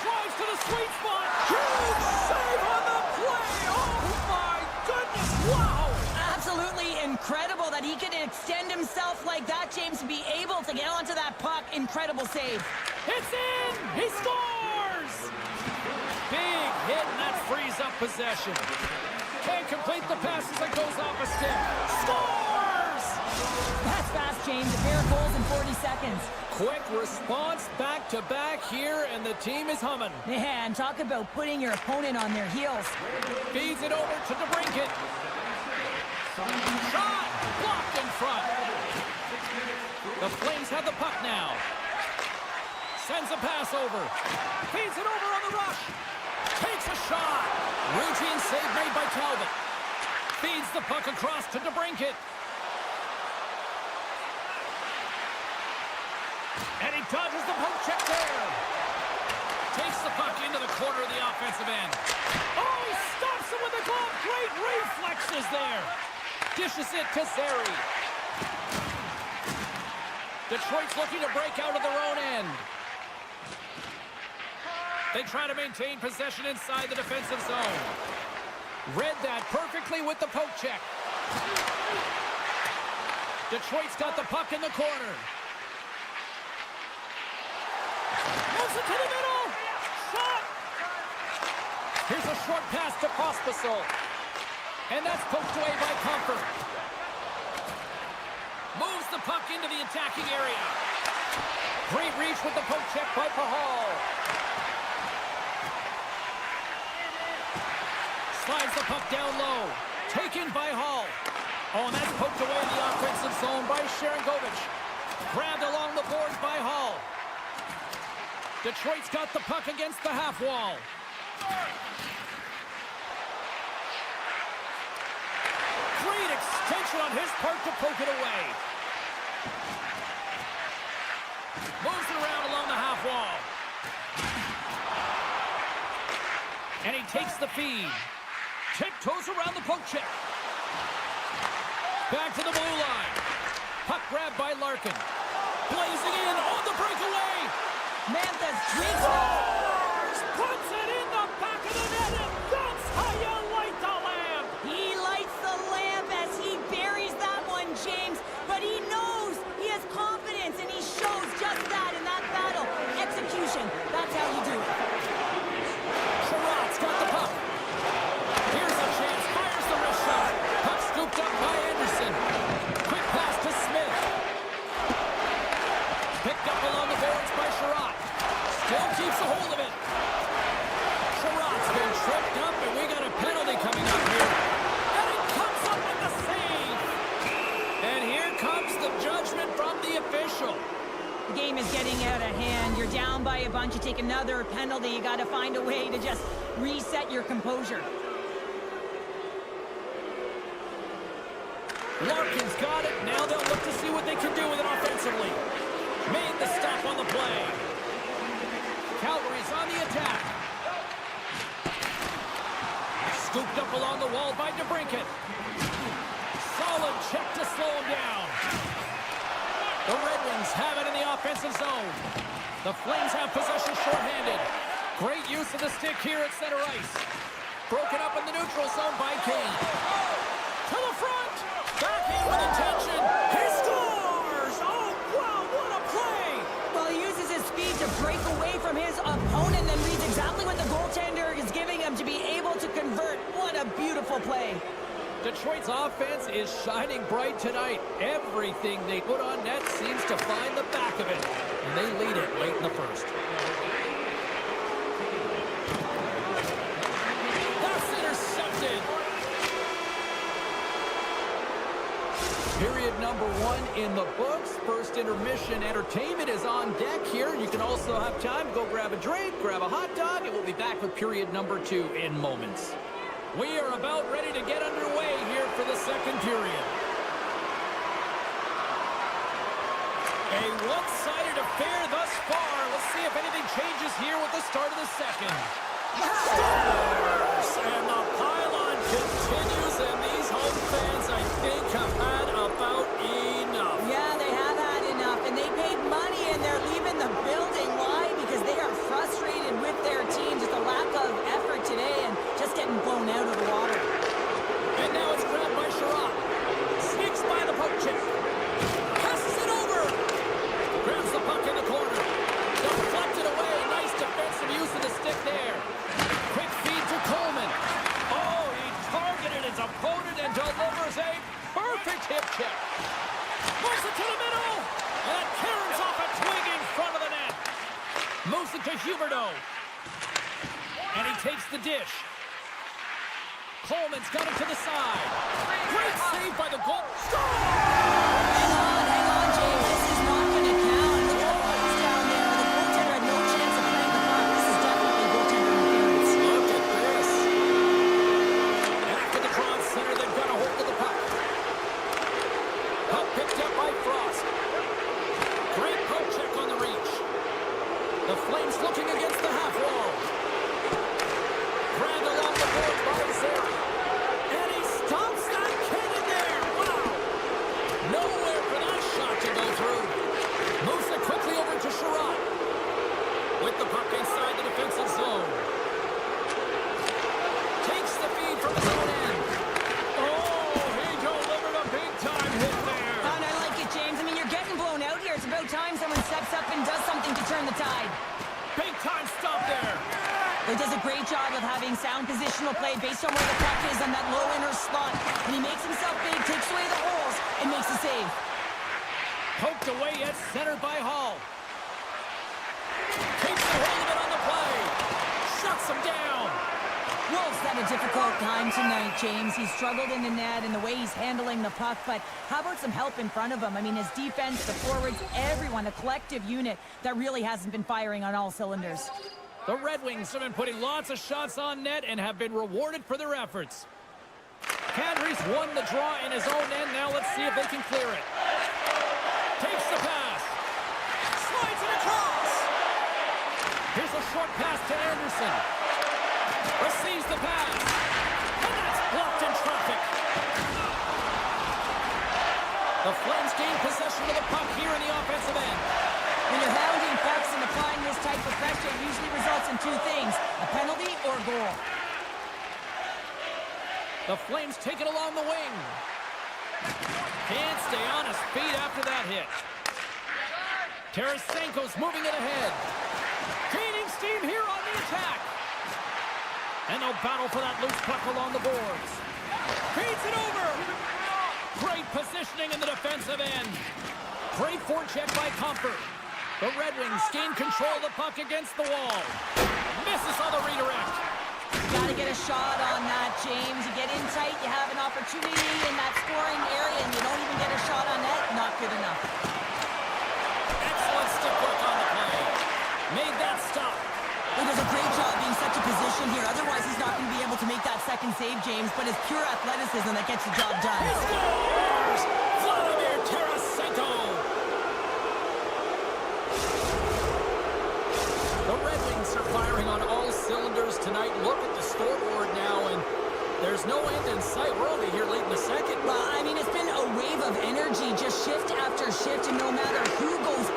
Drives to the sweet spot. Huge save on the play. Oh, my goodness. Wow. Absolutely incredible that he could extend himself like that, James, to be able to get onto that puck. Incredible save. It's in. He scores. Big hit, and that frees up possession. Can't complete the pass as it goes off a stick. Scores! That's fast, James. A pair of goals in 40 seconds. Quick response, back-to-back here, and the team is humming. Man, talk about putting your opponent on their heels. Feeds it over to DeBrincat. Shot! Blocked in front. The Flames have the puck now. Sends a pass over. Feeds it over on the rush. Takes a shot. Routine save made by Talbot. Feeds the puck across to DeBrincat. And he dodges the poke check there. Takes the puck into the corner of the offensive end. Oh, he stops it with the glove. Great reflexes there. Dishes it to Zary. Detroit's looking to break out of their own end. They try to maintain possession inside the defensive zone. Read that perfectly with the poke check. Detroit's got the puck in the corner. Moves it to the middle. Shot. Here's a short pass to Pospisil. And that's poked away by Comfort. Moves the puck into the attacking area. Great reach with the poke check by Pahal. Slides the puck down low. Taken by Hall. Oh, and that's poked away in the offensive zone by Sharangovich. Grabbed along the boards by Hall. Detroit's got the puck against the half wall. Great extension on his part to poke it away. Moves it around along the half wall. And he takes the feed. Tiptoes around the poke check. Back to the blue line. Puck grabbed by Larkin. Blazing in on the breakaway. Mantha's Scores! Puts it in the back of the net, and that's how you light the lamp. He lights the lamp as he buries that one, James. But he knows he has confidence, and he shows just that in that battle. Execution, that's how you do it. Sherrod's got the puck. Here's a chance, fires the wrist shot. Puck scooped up by Anderson. Quick pass to Smith. Picked up along the boards by Sherrod. Still keeps a hold of it. Sherrod's been tripped up, and we got a penalty coming up here. And it comes up with the save. And here comes the judgment from the official. The game is getting out of hand. You're down by a bunch. You take another penalty. You got to find a way to just reset your composure. Larkin's got it. Now they'll look to see what they can do with it offensively. Made the stop on the play. Calgary's on the attack. Scooped up along the wall by DeBrincat. Solid check to slow him down. have it in the offensive zone. The Flames have possession shorthanded. Great use of the stick here at center ice. Broken up in the neutral zone by Kane. To the front. Back in with intention. He scores! Oh, wow, what a play! Well, he uses his speed to break away from his opponent and reads exactly what the goaltender is giving him to be able to convert. What a beautiful play. Detroit's offense is shining bright tonight. Everything they put on net seems to find the back of it. And they lead it late in the first. That's intercepted. Period number 1 in the books. First intermission entertainment is on deck here. You can also have time to go grab a drink, grab a hot dog, and we'll be back with period number 2 in moments. We are about ready to get underway here for the second period. A one-sided affair thus far. Let's see if anything changes here with the start of the second. Scores! And the pylon continues, and these home fans, I think, have had about enough. Yeah, they have had enough, and they paid money, and they're leaving the building. Why? Because they are frustrated with their team. Just a lack of effort today, and just getting blown out of the water. And now it's grabbed by Sherrod. Sneaks by the poke check. Passes it over. Grabs the puck in the corner. Deflected away. Nice defensive use of the stick there. Quick feed to Coleman. Oh, he targeted his opponent and delivers a perfect hip check. Moves it to the middle. And tears off a twig in front of the net. Moves it to Huberdeau. And he takes the dish. Coleman's got it to the side. Great save by the goal. Hang on, James. This is not going to count. Look at the points down there. The goaltender had no chance of playing the puck. This is definitely goaltender interference. Look at this. After the draw center, they've got a hold of the puck. Puck picked up by Frost. Great poke check on the reach. The Flames looking against the half wall. Grabbed along the board by Zary. And he stops that kid in there. Wow. Nowhere for that shot to go through. Moves it quickly over to Sherrod. With the puck inside the defensive zone. Takes the feed from his own end. Oh, he delivered a big-time hit there. And I like it, James. I mean, you're getting blown out here. It's about time someone steps up and does something to turn the tide. Big-time stop there. He does a great job of having sound positional play based on where the puck is on that low inner slot. And he makes himself big, takes away the holes, and makes a save. Poked away yet centered by Hall. Takes the hold of it on the play. Shuts him down. Wolf's had a difficult time tonight, James. He's struggled in the net and the way he's handling the puck, but how about some help in front of him? I mean, his defense, the forwards, everyone, a collective unit that really hasn't been firing on all cylinders. The Red Wings have been putting lots of shots on net and have been rewarded for their efforts. Kadri's won the draw in his own end. Now let's see if they can clear it. Takes the pass. Slides it across. Here's a short pass to Anderson. Receives the pass. And that's blocked in traffic. The Flames gain possession of the puck here in the offensive end. When you're hounding pucks and applying this type of pressure, it usually results in two things, a penalty or a goal. The Flames take it along the wing. Can't stay on his feet after that hit. Tarasenko's moving it ahead. Gaining steam here on the attack. And they'll battle for that loose puck along the boards. Feeds it over. Great positioning in the defensive end. Great forecheck by Comfort. The Red Wings gain control of the puck against the wall. Misses on the redirect. You got to get a shot on that, James. You get in tight, you have an opportunity in that scoring area, and you don't even get a shot on net. Not good enough. Excellent stick work on the play. Made that stop. He does a great job being such a position here. Otherwise, he's not going to be able to make that second save, James. But it's pure athleticism that gets the job done. He scores! Vladimir Tarasenko! The Red Wings are firing on all cylinders tonight. Look at the scoreboard now, and there's no end in sight. We're only here late in the second. Well, I mean, it's been a wave of energy, just shift after shift, and no matter who goes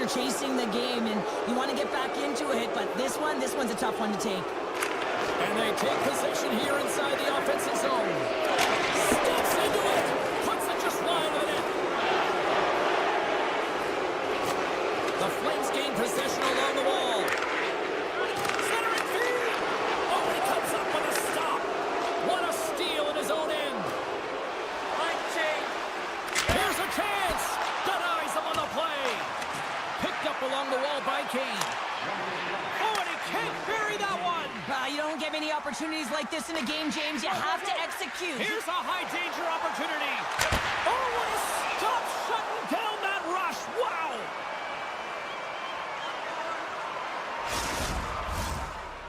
you're chasing the game and you want to get back into it, but this one's a tough one to take. And they take possession here inside the offensive zone. Steps into it. Puts it just wide of the net. The Flames gain possession along the wall. Centering field. Oh, he comes up with a stop. What a steal in his own end. Here's a chance. Denies him on the play. Picked up along the wall by Kane. Oh, and he can't bury that one. You don't get many opportunities like this in a game, James. You have to execute. Here's a high-danger opportunity. Oh, what a stop shutting down that rush. Wow.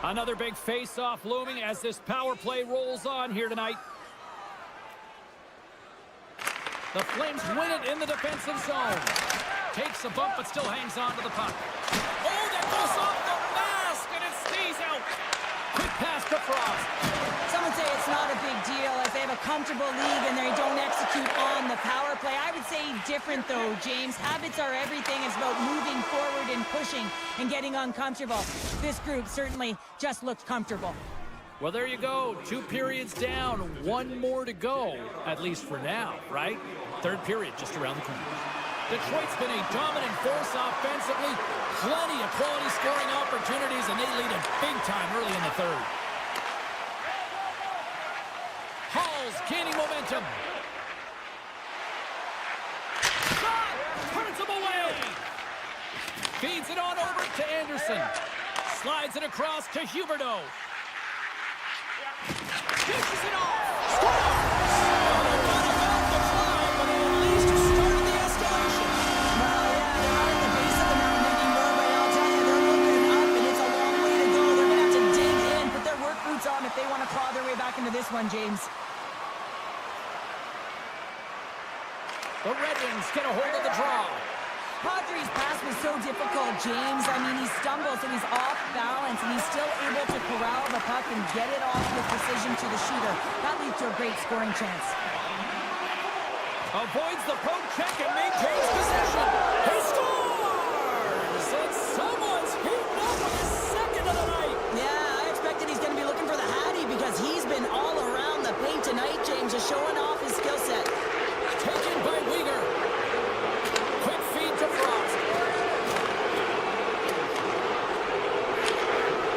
Another big face-off looming as this power play rolls on here tonight. The Flames win it in the defensive zone. Takes a bump, but still hangs on to the puck. Oh, that goes off the mask, and it stays out. Quick pass to Frost. Some would say it's not a big deal as they have a comfortable league and they don't execute on the power play. I would say different, though, James. Habits are everything. It's about moving forward and pushing and getting uncomfortable. This group certainly just looked comfortable. Well, there you go. 2 periods down, 1 more to go, at least for now, right? 3rd period just around the corner. Detroit's been a dominant force offensively. Plenty of quality scoring opportunities, and they lead it big time early in the 3rd. Hall's gaining momentum. Shot! Turns him away! Feeds it on over to Anderson. Slides it across to Huberdeau. Dishes it off! Score! On if they want to claw their way back into this one, James. The Red Wings get a hold of the draw. Padres' pass was so difficult, James. I mean, he stumbles and he's off balance, and he's still able to corral the puck and get it off with precision to the shooter. That leads to a great scoring chance. Avoids the poke check and maintains possession. He scores! And someone's heating up with his 2nd of the night. Yeah, I expected he's going to be looking for the Hattie because he's been all around the paint tonight, James, just showing off his skill set. Taken by Weegar. Quick feed to Frost.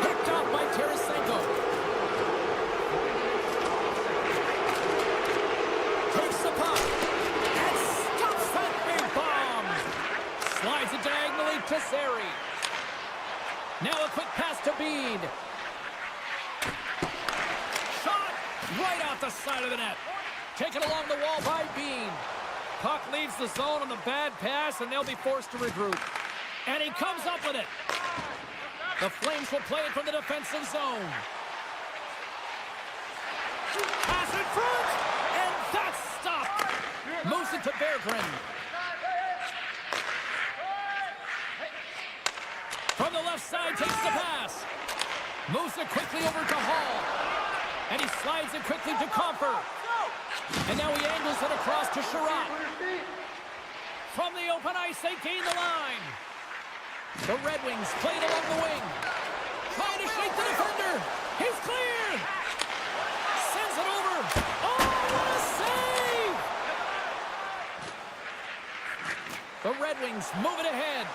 Picked off by Tarasenko. Takes the puck. And stops that big bomb. Slides it diagonally to Sari. Now a quick pass to Bean. Shot right off the side of the net. Taken along the wall by Bean. Puck leaves the zone on the bad pass, and they'll be forced to regroup. And he comes up with it. The Flames will play it from the defensive zone. Pass in front, and that's stopped. Moves it to Berggren. From the left side, takes the pass. Moves it quickly over to Hall. And he slides it quickly to Comfer. And now he angles it across to Sherratt. From the open ice, they gain the line. The Red Wings played along the wing. Trying to shake the defender. He's clear. Sends it over. Oh, what a save! The Red Wings move it ahead.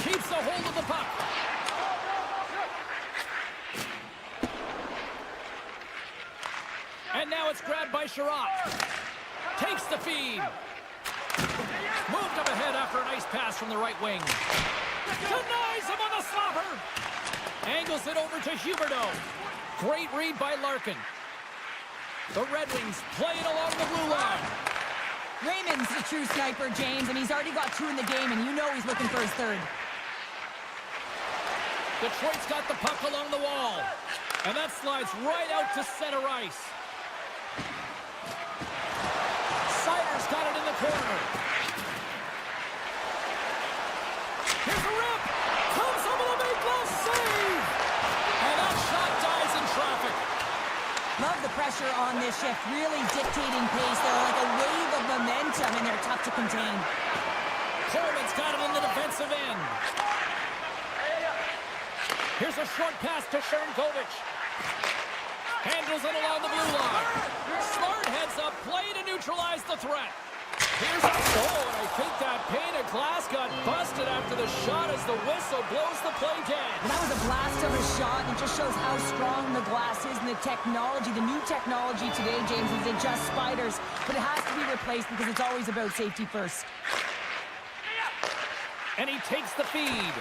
Keeps a hold of the puck. And now it's grabbed by Sherratt. Takes the feed. Moved up ahead after a nice pass from the right wing. Denies him on the slobber. Angles it over to Huberdeau. Great read by Larkin. The Red Wings play it along the blue line. Raymond's the true sniper, James, and he's already got 2 in the game, and you know he's looking for his 3rd. Detroit's got the puck along the wall. And that slides right out to center ice. Sider's got it in the corner. Here's a rip. Comes over the big left save. And that shot dies in traffic. Love the pressure on this shift, really dictating pace. They're like a wave of momentum, and they're tough to contain. Coleman's got it in the defensive end. Here's a short pass to Sharangovich. Handles it along the blue line. Smart heads up play to neutralize the threat. Here's a goal, and I think that pane of glass got busted after the shot as the whistle blows the play dead. And that was a blast of a shot, and it just shows how strong the glass is and the technology. The new technology today, James, isn't just spiders, but it has to be replaced because it's always about safety first. And he takes the feed.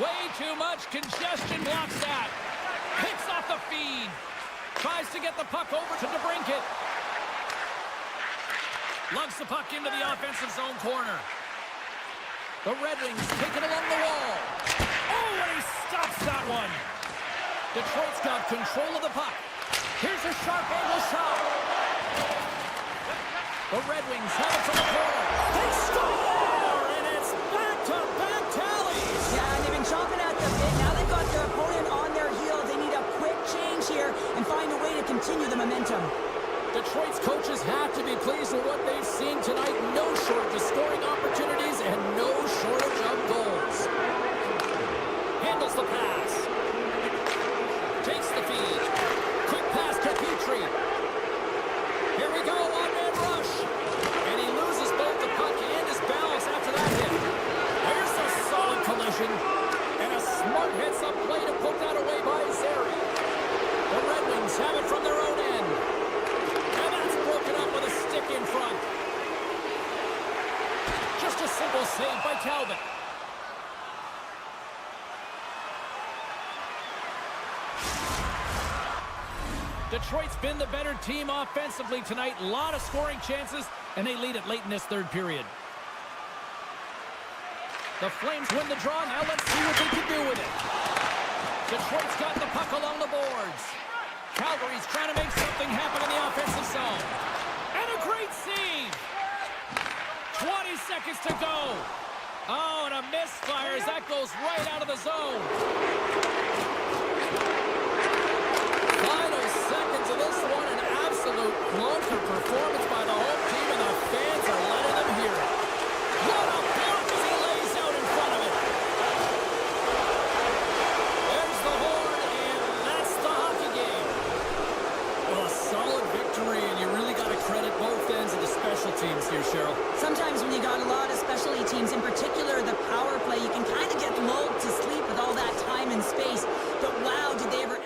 Way too much congestion blocks that. Picks off the feed. Tries to get the puck over to DeBrincat. Lugs the puck into the offensive zone corner. The Red Wings take it along the wall. Oh, and he stops that one. Detroit's got control of the puck. Here's a sharp angle shot. The Red Wings have it from the corner. They score, and it's back-to-back tallies. Yeah, and they've been chomping at the bit. Now they've got their opponent on their heels. They need a quick change here and find a way to continue the momentum. Detroit's coaches have to be pleased with what they've seen tonight. No shortage of scoring opportunities and no shortage of goals. Handles the pass. Takes the feed. Quick pass to Petrie. Here we go, one-man rush. And he loses both the puck and his balance after that hit. Here's a solid collision. And a smart heads-up play to put that away by Zary. The Red Wings have it from their own end. Broken up with a stick in front. Just a simple save by Talbot. Detroit's been the better team offensively tonight. A lot of scoring chances, and they lead it late in this third period. The Flames win the draw. Now let's see what they can do with it. Detroit's got the puck along the boards. Calgary's trying to make something happen in the offensive zone. And a great save. 20 seconds to go. Oh, and a misfire as that goes right out of the zone. Final seconds of this one, an absolute clunker performance by the home team, and the fans are letting them hear it. What a block as he lays out in front of it. There's the horn, and that's the hockey game. Well, a solid victory, and you really got to credit both ends of the special teams here, Cheryl. Sometimes when you got a lot of specialty teams, in particular the power play, you can kind of get lulled to sleep with all that time and space. But wow, did they ever...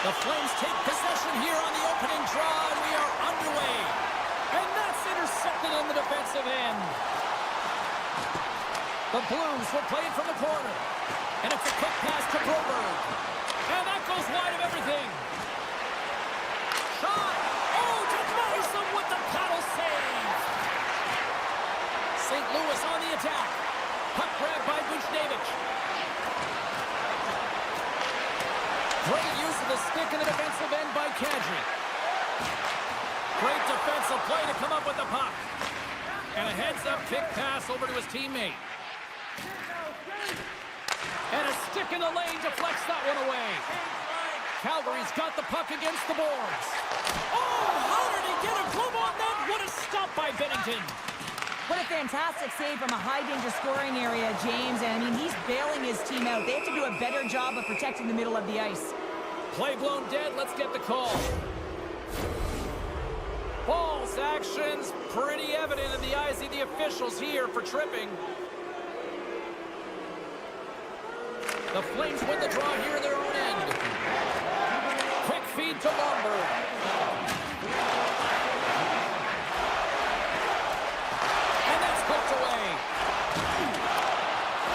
The Flames take possession here on the opening draw, and we are underway. And that's intercepted in the defensive end. The Blues will play it from the corner. And it's a quick pass to Broberg. And that goes wide of everything. Shot! Oh, denies them with the paddle save. St. Louis on the attack. Puck grab by Buchnevich. Great use of the stick in the defensive end by Kadri. Great defensive play to come up with the puck. And a heads-up kick pass over to his teammate. And a stick in the lane deflects that one away. Calgary's got the puck against the boards. Oh, how did he get a glove on that? What a stop by Bennington. What a fantastic save from a high-danger scoring area, James. And, I mean, he's bailing his team out. They have to do a better job of protecting the middle of the ice. Play blown dead. Let's get the call. Ball's action's pretty evident in the eyes of the officials here for tripping. The Flames win the draw here in their own end. Quick feed to Lomberg. And that's poked away.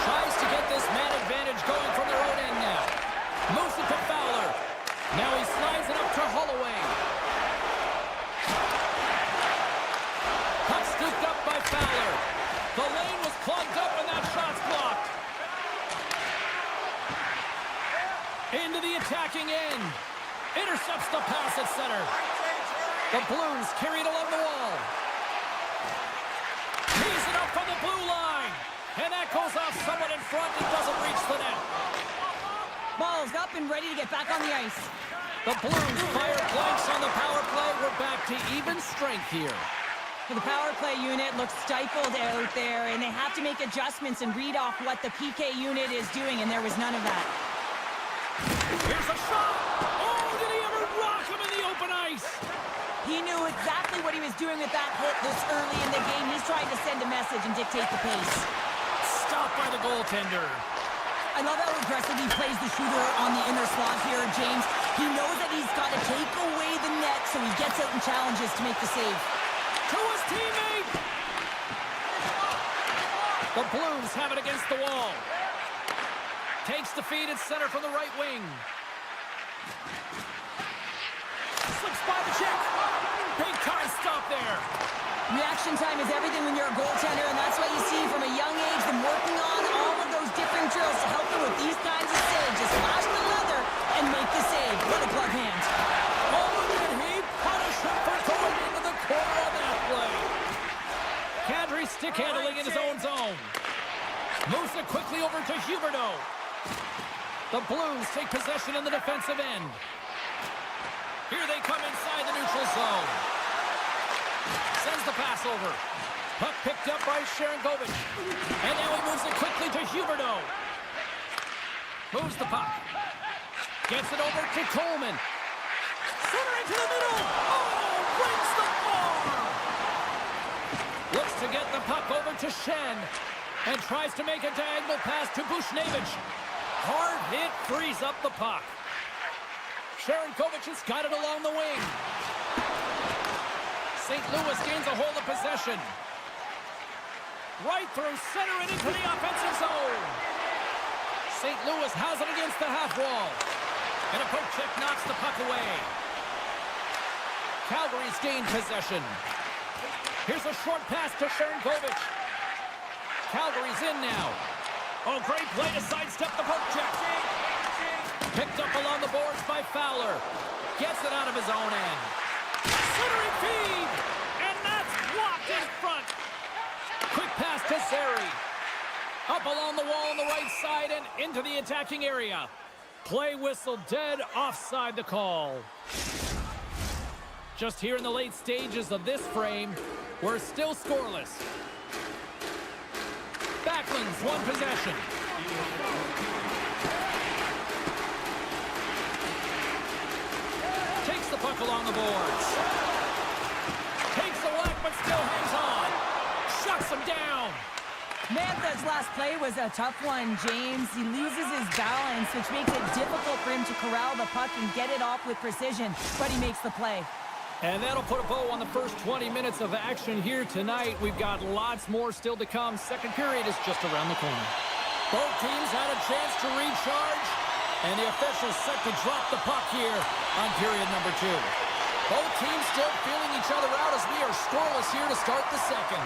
Tries to get this man advantage going from their own end now. Moves it to Fowler. Now he slides it up to Holloway. Puck scooped up by Fowler. The lane was plugged up and that shot's blocked. Into the attacking end. Intercepts the pass at center. The Blues carry it along the wall. Tees it up from the blue line. And that goes off someone in front and doesn't reach the net. Ball's up and ready to get back on the ice. The Blues fire blanks on the power play. We're back to even strength here. The power play unit looks stifled out there, and they have to make adjustments and read off what the PK unit is doing, and there was none of that. Here's a shot. Oh, did he ever rock him in the open ice? He knew exactly what he was doing with that hit this early in the game. He's trying to send a message and dictate the pace. Stopped by the goaltender. I love how aggressive he plays the shooter on the inner slot here, James. He knows that he's got to take away the net, so he gets out and challenges to make the save. To his teammate. The Blues have it against the wall. Takes the feed at center from the right wing. Slips by the check. Big time stop there. Reaction time is everything when you're a goaltender, and that's what you see from a young age, them working on all of those different drills to help them with these kinds of saves. Just flash the leather and make the save. What a glove hand. Oh, did he punish him for going into the corner on that play? Kadri stick handling in his own zone. Moves it quickly over to Huberdeau. The Blues take possession in the defensive end. Here they come inside the neutral zone. Sends the pass over. Puck picked up by Sharangovich. And now he moves it quickly to Huberdeau. Moves the puck. Gets it over to Coleman. Centering to the middle. Oh, rings the bar. Looks to get the puck over to Shen. And tries to make a diagonal pass to Buchnevich. Hard hit frees up the puck. Sharangovich has got it along the wing. St. Louis gains a hold of possession. Right through center and into the offensive zone. St. Louis has it against the half wall. And a poke check knocks the puck away. Calgary's gained possession. Here's a short pass to Sharangovich. Calgary's in now. Oh, great play to sidestep the poke check. Picked up along the boards by Fowler. Gets it out of his own end. Centering feed! And that's blocked in front. Quick pass to Zary. Up along the wall on the right side and into the attacking area. Play whistle dead, offside the call. Just here in the late stages of this frame, we're still scoreless. Backlund's won possession. Takes the puck along the boards. Takes the whack, but still hangs on. Shuts him down. Mantha's last play was a tough one, James. He loses his balance, which makes it difficult for him to corral the puck and get it off with precision, but he makes the play. And that'll put a bow on the first 20 minutes of action here tonight. We've got lots more still to come. Second period is just around the corner. Both teams had a chance to recharge, and the officials set to drop the puck here on period number 2. Both teams still feeling each other out as we are scoreless here to start the second.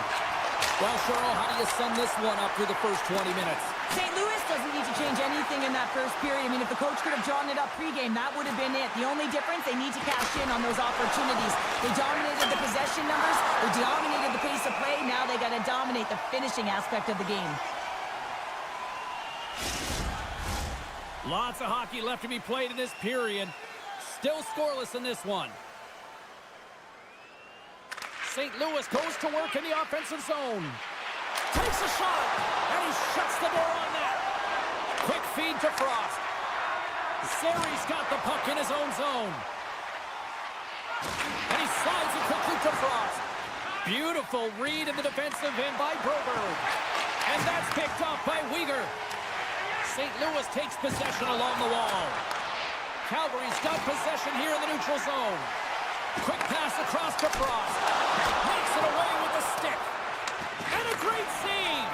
Well, Cheryl, how do you sum this one up through the first 20 minutes? St. Louis doesn't need to change anything in that first period. I mean, if the coach could have drawn it up pregame, that would have been it. The only difference, they need to cash in on those opportunities. They dominated the possession numbers. They dominated the pace of play. Now they got to dominate the finishing aspect of the game. Lots of hockey left to be played in this period. Still scoreless in this one. St. Louis goes to work in the offensive zone. Takes a shot, and he shuts the door on that. Quick feed to Frost. Sari's got the puck in his own zone. And he slides it quickly to Frost. Beautiful read in the defensive end by Broberg. And that's picked off by Weegar. St. Louis takes possession along the wall. Calgary's got possession here in the neutral zone. Quick pass across to Frost. Makes it away with a stick. And a great save.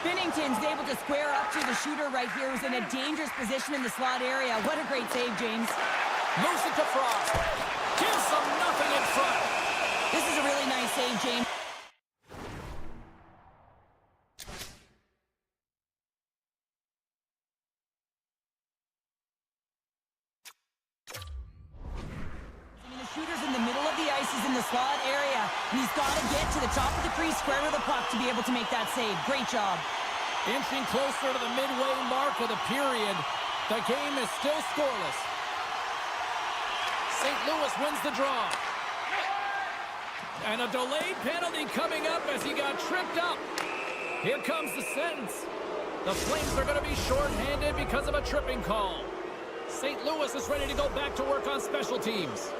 Binnington's able to square up to the shooter right here, who's in a dangerous position in the slot area. What a great save, James. Moves it to Frost. Gives them nothing in front. This is a really nice save, James. Shooter's in the middle of the ice. He's in the slot area. And he's got to get to the top of the crease, square with the puck to be able to make that save. Great job. Inching closer to the midway mark of the period. The game is still scoreless. St. Louis wins the draw. And a delayed penalty coming up as he got tripped up. Here comes the sentence. The Flames are going to be shorthanded because of a tripping call. St. Louis is ready to go back to work on special teams.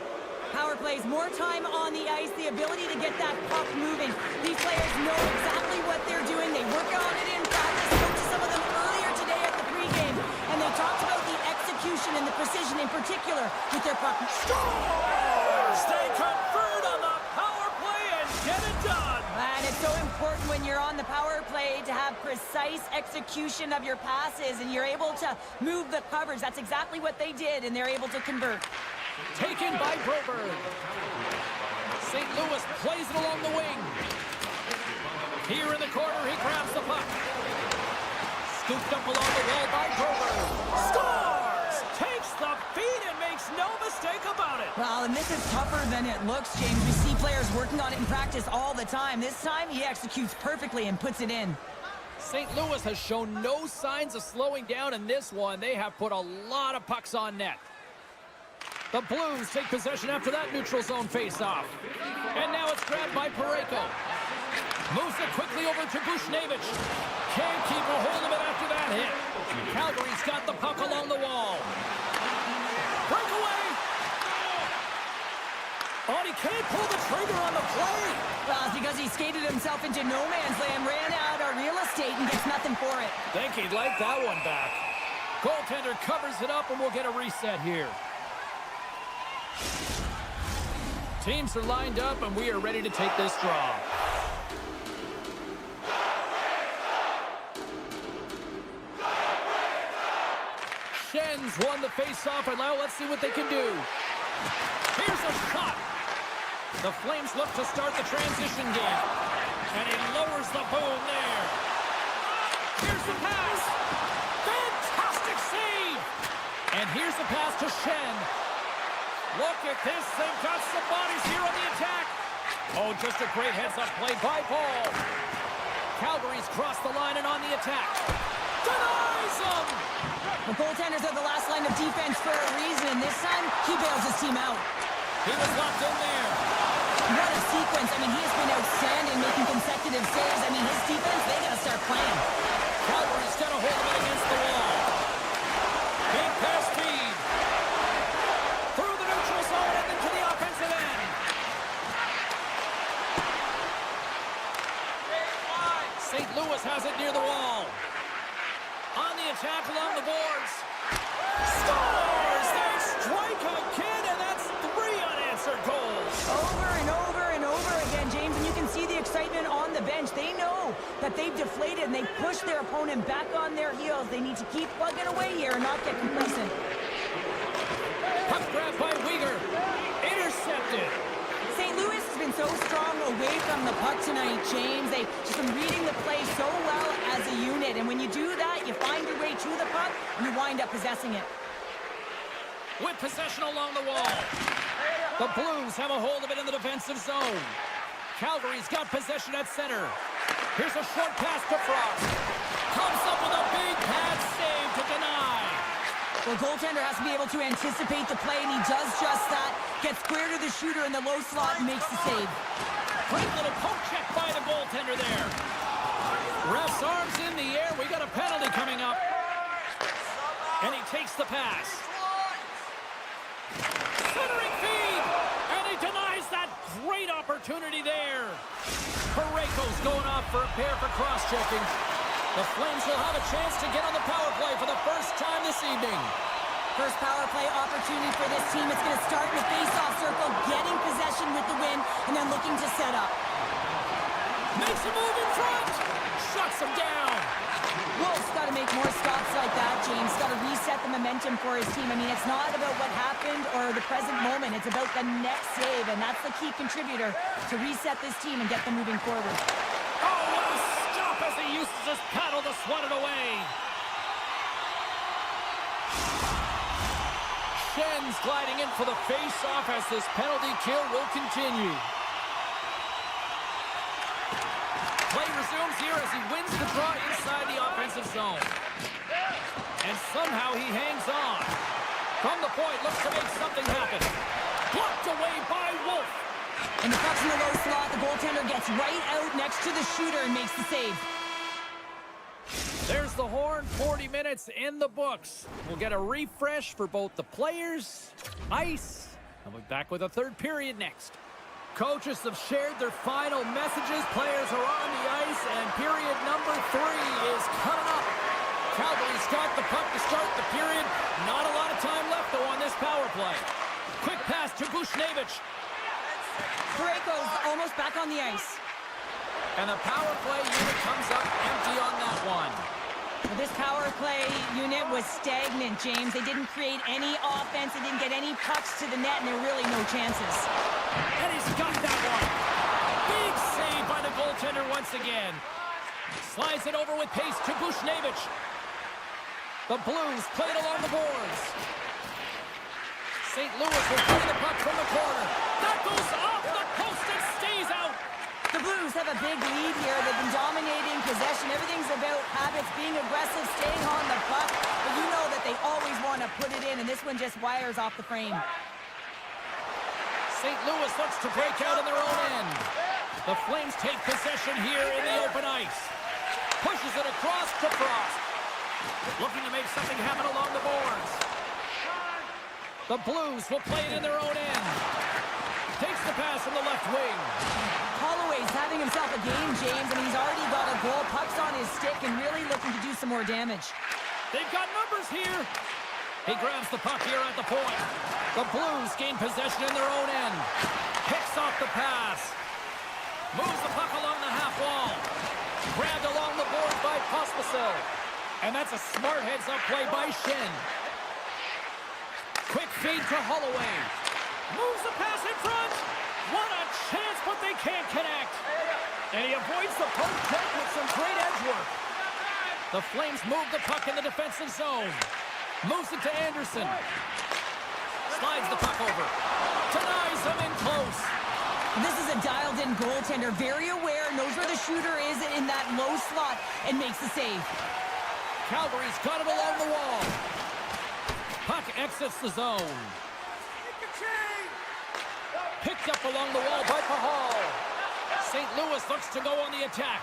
Power plays, more time on the ice, the ability to get that puck moving. These players know exactly what they're doing. They work on it in practice. Spoke to some of them earlier today at the pregame, and they talked about the execution and the precision in particular with their puck. Scores! They convert on the power play and get it done. And it's so important when you're on the power play to have precise execution of your passes, and you're able to move the coverage. That's exactly what they did, and they're able to convert. Taken by Broberg. St. Louis plays it along the wing. Here in the corner, he grabs the puck. Scooped up along the wall by Broberg. Scores! Takes the feed and makes no mistake about it. Well, and this is tougher than it looks, James. We see players working on it in practice all the time. This time, he executes perfectly and puts it in. St. Louis has shown no signs of slowing down in this one. They have put a lot of pucks on net. The Blues take possession after that neutral zone face-off. And now it's grabbed by Parayko. Moves it quickly over to Bushnevich. Can't keep a hold of it after that hit. Calgary's got the puck along the wall. Breakaway! Oh, he can't pull the trigger on the play. Well, it's because he skated himself into no man's land, ran out of real estate, and gets nothing for it. Think he'd like that one back. Goaltender covers it up, and we'll get a reset here. Teams are lined up, and we are ready to take this draw. Schen's won the face-off, and now let's see what they can do. Here's a shot. The Flames look to start the transition game. And he lowers the boom there. Here's the pass. Fantastic save. And here's the pass to Schenn. Look at this. They've got some bodies here on the attack. Oh, just a great heads-up play by Paul. Calgary's crossed the line and on the attack. Denies him. The goaltenders are the last line of defense for a reason. This time, he bails his team out. He was locked in there. What a sequence. I mean, he has been outstanding, making consecutive saves. I mean, his defense, they got to start playing. Calgary's got a hold of it against the wall. Big pass feed. Through the neutral zone and into the offensive end. St. Louis Louis has it near the wall. On the attack along the boards. Scores! They strike again, and that's 3 unanswered goals. Over and over and over again, James, and you can see the excitement on the bench. They know that they've deflated and they've pushed their opponent back on their heels. They need to keep plugging away here and not get complacent. Puck grab by Uyghur. Intercepted. St. Louis has been so strong away from the puck tonight, James. They've just been reading the play so well as a unit. And when you do that, you find your way to the puck and you wind up possessing it. With possession along the wall. The Blues have a hold of it in the defensive zone. Calgary's got possession at center. Here's a short pass to Frost. Comes up with a big pad save to deny. Well, goaltender has to be able to anticipate the play, and he does just that. Gets square to the shooter in the low slot and makes the save. Great little poke check by the goaltender there. Ref's arms in the air. We got a penalty coming up. And he takes the pass. Centering feed. And he denies that great opportunity there. Parayko's going off for a pair for cross-checking. The Flames will have a chance to get on the power play for the first time this evening. First power play opportunity for this team. It's going to start in the face-off circle, getting possession with the win, and then looking to set up. Makes a move in front. Shuts him down. Wolf's got to make more stops like that, James. Got to reset the momentum for his team. I mean, it's not about what happened or the present moment. It's about the next save, and that's the key contributor to reset this team and get them moving forward. Oh, what a stop as he uses his paddle to swat it away. Schen's gliding in for the face-off as this penalty kill will continue. Play resumes here as he wins the draw inside the offensive zone. And somehow he hangs on. From the point, looks to make something happen. Blocked away by Wolf. And the puck's in the low slot. The goaltender gets right out next to the shooter and makes the save. There's the horn. 40 minutes in the books. We'll get a refresh for both the players, ice, and we'll be back with a third period next. Coaches have shared their final messages. Players are on the ice, and period number 3 is coming up. Calgary's got the puck to start the period. Not a lot of time left, though, on this power play. Quick pass to Buchnevich. Parayko's almost back on the ice. And the power play unit comes up empty on that one. Well, this power play unit was stagnant, James. They didn't create any offense. They didn't get any pucks to the net, and there were really no chances. And he's got that one. Big save by the goaltender once again. Slides it over with pace to Buchnevich. The Blues played along the boards. St. Louis will play the puck from the corner. That goes off the post and stays out. The Blues have a big lead here. They've been dominating possession. Everything's about habits, being aggressive, staying on the puck. But you know that they always want to put it in, and this one just wires off the frame. St. Louis looks to break out in their own end. The Flames take possession here in the open ice. Pushes it across to Frost. Looking to make something happen along the boards. The Blues will play it in their own end. Takes the pass from the left wing. Holloway's having himself a game, James, and he's already got a goal. Puck's on his stick and really looking to do some more damage. They've got numbers here. He grabs the puck here at the point. The Blues gain possession in their own end. Picks off the pass. Moves the puck along the half wall. Grabbed along the board by Pospisil. And that's a smart heads-up play by Schenn. Quick feed to Holloway. Moves the pass in front. What a chance, but they can't connect. And he avoids the poke check with some great edge work. The Flames move the puck in the defensive zone. Moves it to Anderson. Slides the puck over. Denies him in close. This is a dialed-in goaltender. Very aware, knows where the shooter is in that low slot, and makes the save. Calgary's got it along the wall. Puck exits the zone. Picked up along the wall by Pahal. St. Louis looks to go on the attack.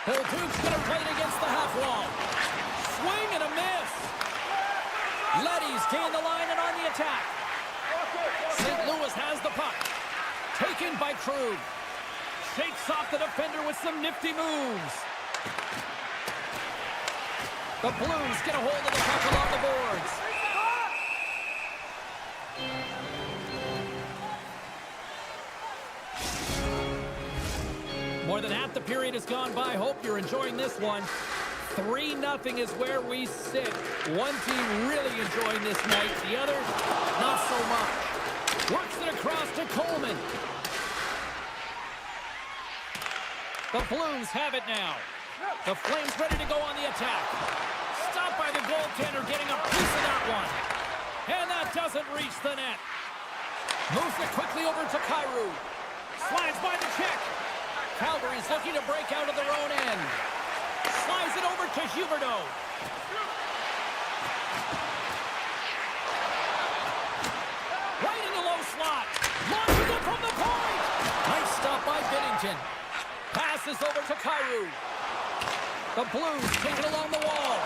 Duke's going to play it against the half wall. Swing and a miss. Leddy's gained the line and on the attack. St. Louis has the puck. Taken by Krug. Shakes off the defender with some nifty moves. The Blues get a hold of the puck along the boards. More than half the period has gone by. Hope you're enjoying this one. 3-0 is where we sit. One team really enjoying this night. The other, not so much. Works it across to Coleman. The Blues have it now. The Flames ready to go on the attack. Stopped by the goaltender, getting a piece of that one. And that doesn't reach the net. Moves it quickly over to Kyrou. Slides by the check. Calgary's looking to break out of their own end. Slides it over to Huberdeau. Right in the low slot. Launches it from the point. Nice stop by Binnington. Passes over to Kyrou. The Blues take it along the wall.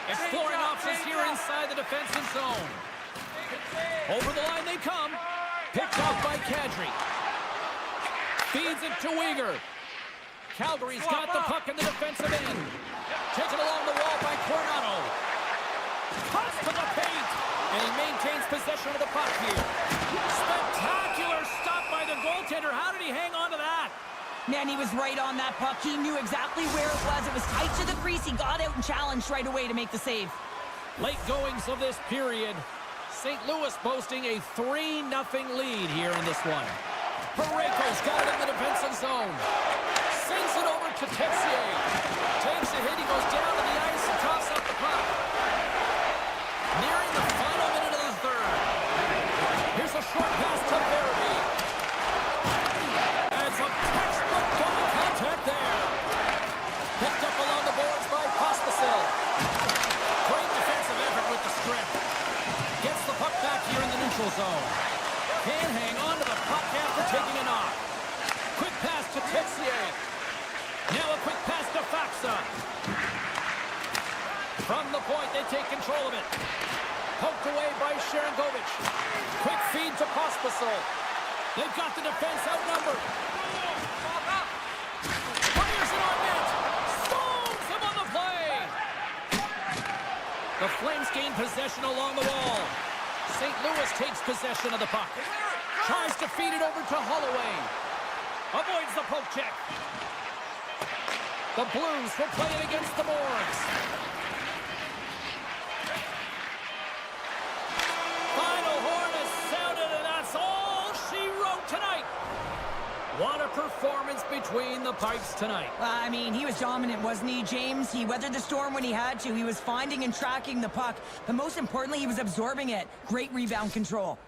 Exploring options here inside the defensive zone. Over the line they come. Picked off by Kadri. Feeds it to Weegar. Calgary's got the puck in the defensive end. Taken along the wall by Coronado. Cuts to the paint. And he maintains possession of the puck here. Spectacular stop by the goaltender. How did he hang on to that? Man, he was right on that puck. He knew exactly where it was. It was tight to the crease. He got out and challenged right away to make the save. Late goings of this period. St. Louis boasting a 3-0 lead here in this one. Parayko's got it in the defensive zone. Sends it over to Texier. Takes a hit. He goes down to the ice and tosses up the puck. Nearing the final minute of the third. Here's a short pass to Verby. And some textbook double contact there. Picked up along the boards by Pospisil. Great defensive effort with the strip. Gets the puck back here in the neutral zone. Can hang on to the puck after taking a knock. Quick pass to Texier. Now a quick pass to Faxa. From the point, they take control of it. Poked away by Sharangovich. Quick feed to Pospisil. They've got the defense outnumbered. Fires it on net. Stones him on the play. The Flames gain possession along the wall. St. Louis takes possession of the puck. Tries to feed it over to Holloway. Avoids the poke check. The Blues will play it against the boards. Final horn is sounded, and that's all she wrote tonight. What a performance between the pipes tonight. I mean, he was dominant, wasn't he, James? He weathered the storm when he had to. He was finding and tracking the puck. But most importantly, he was absorbing it. Great rebound control.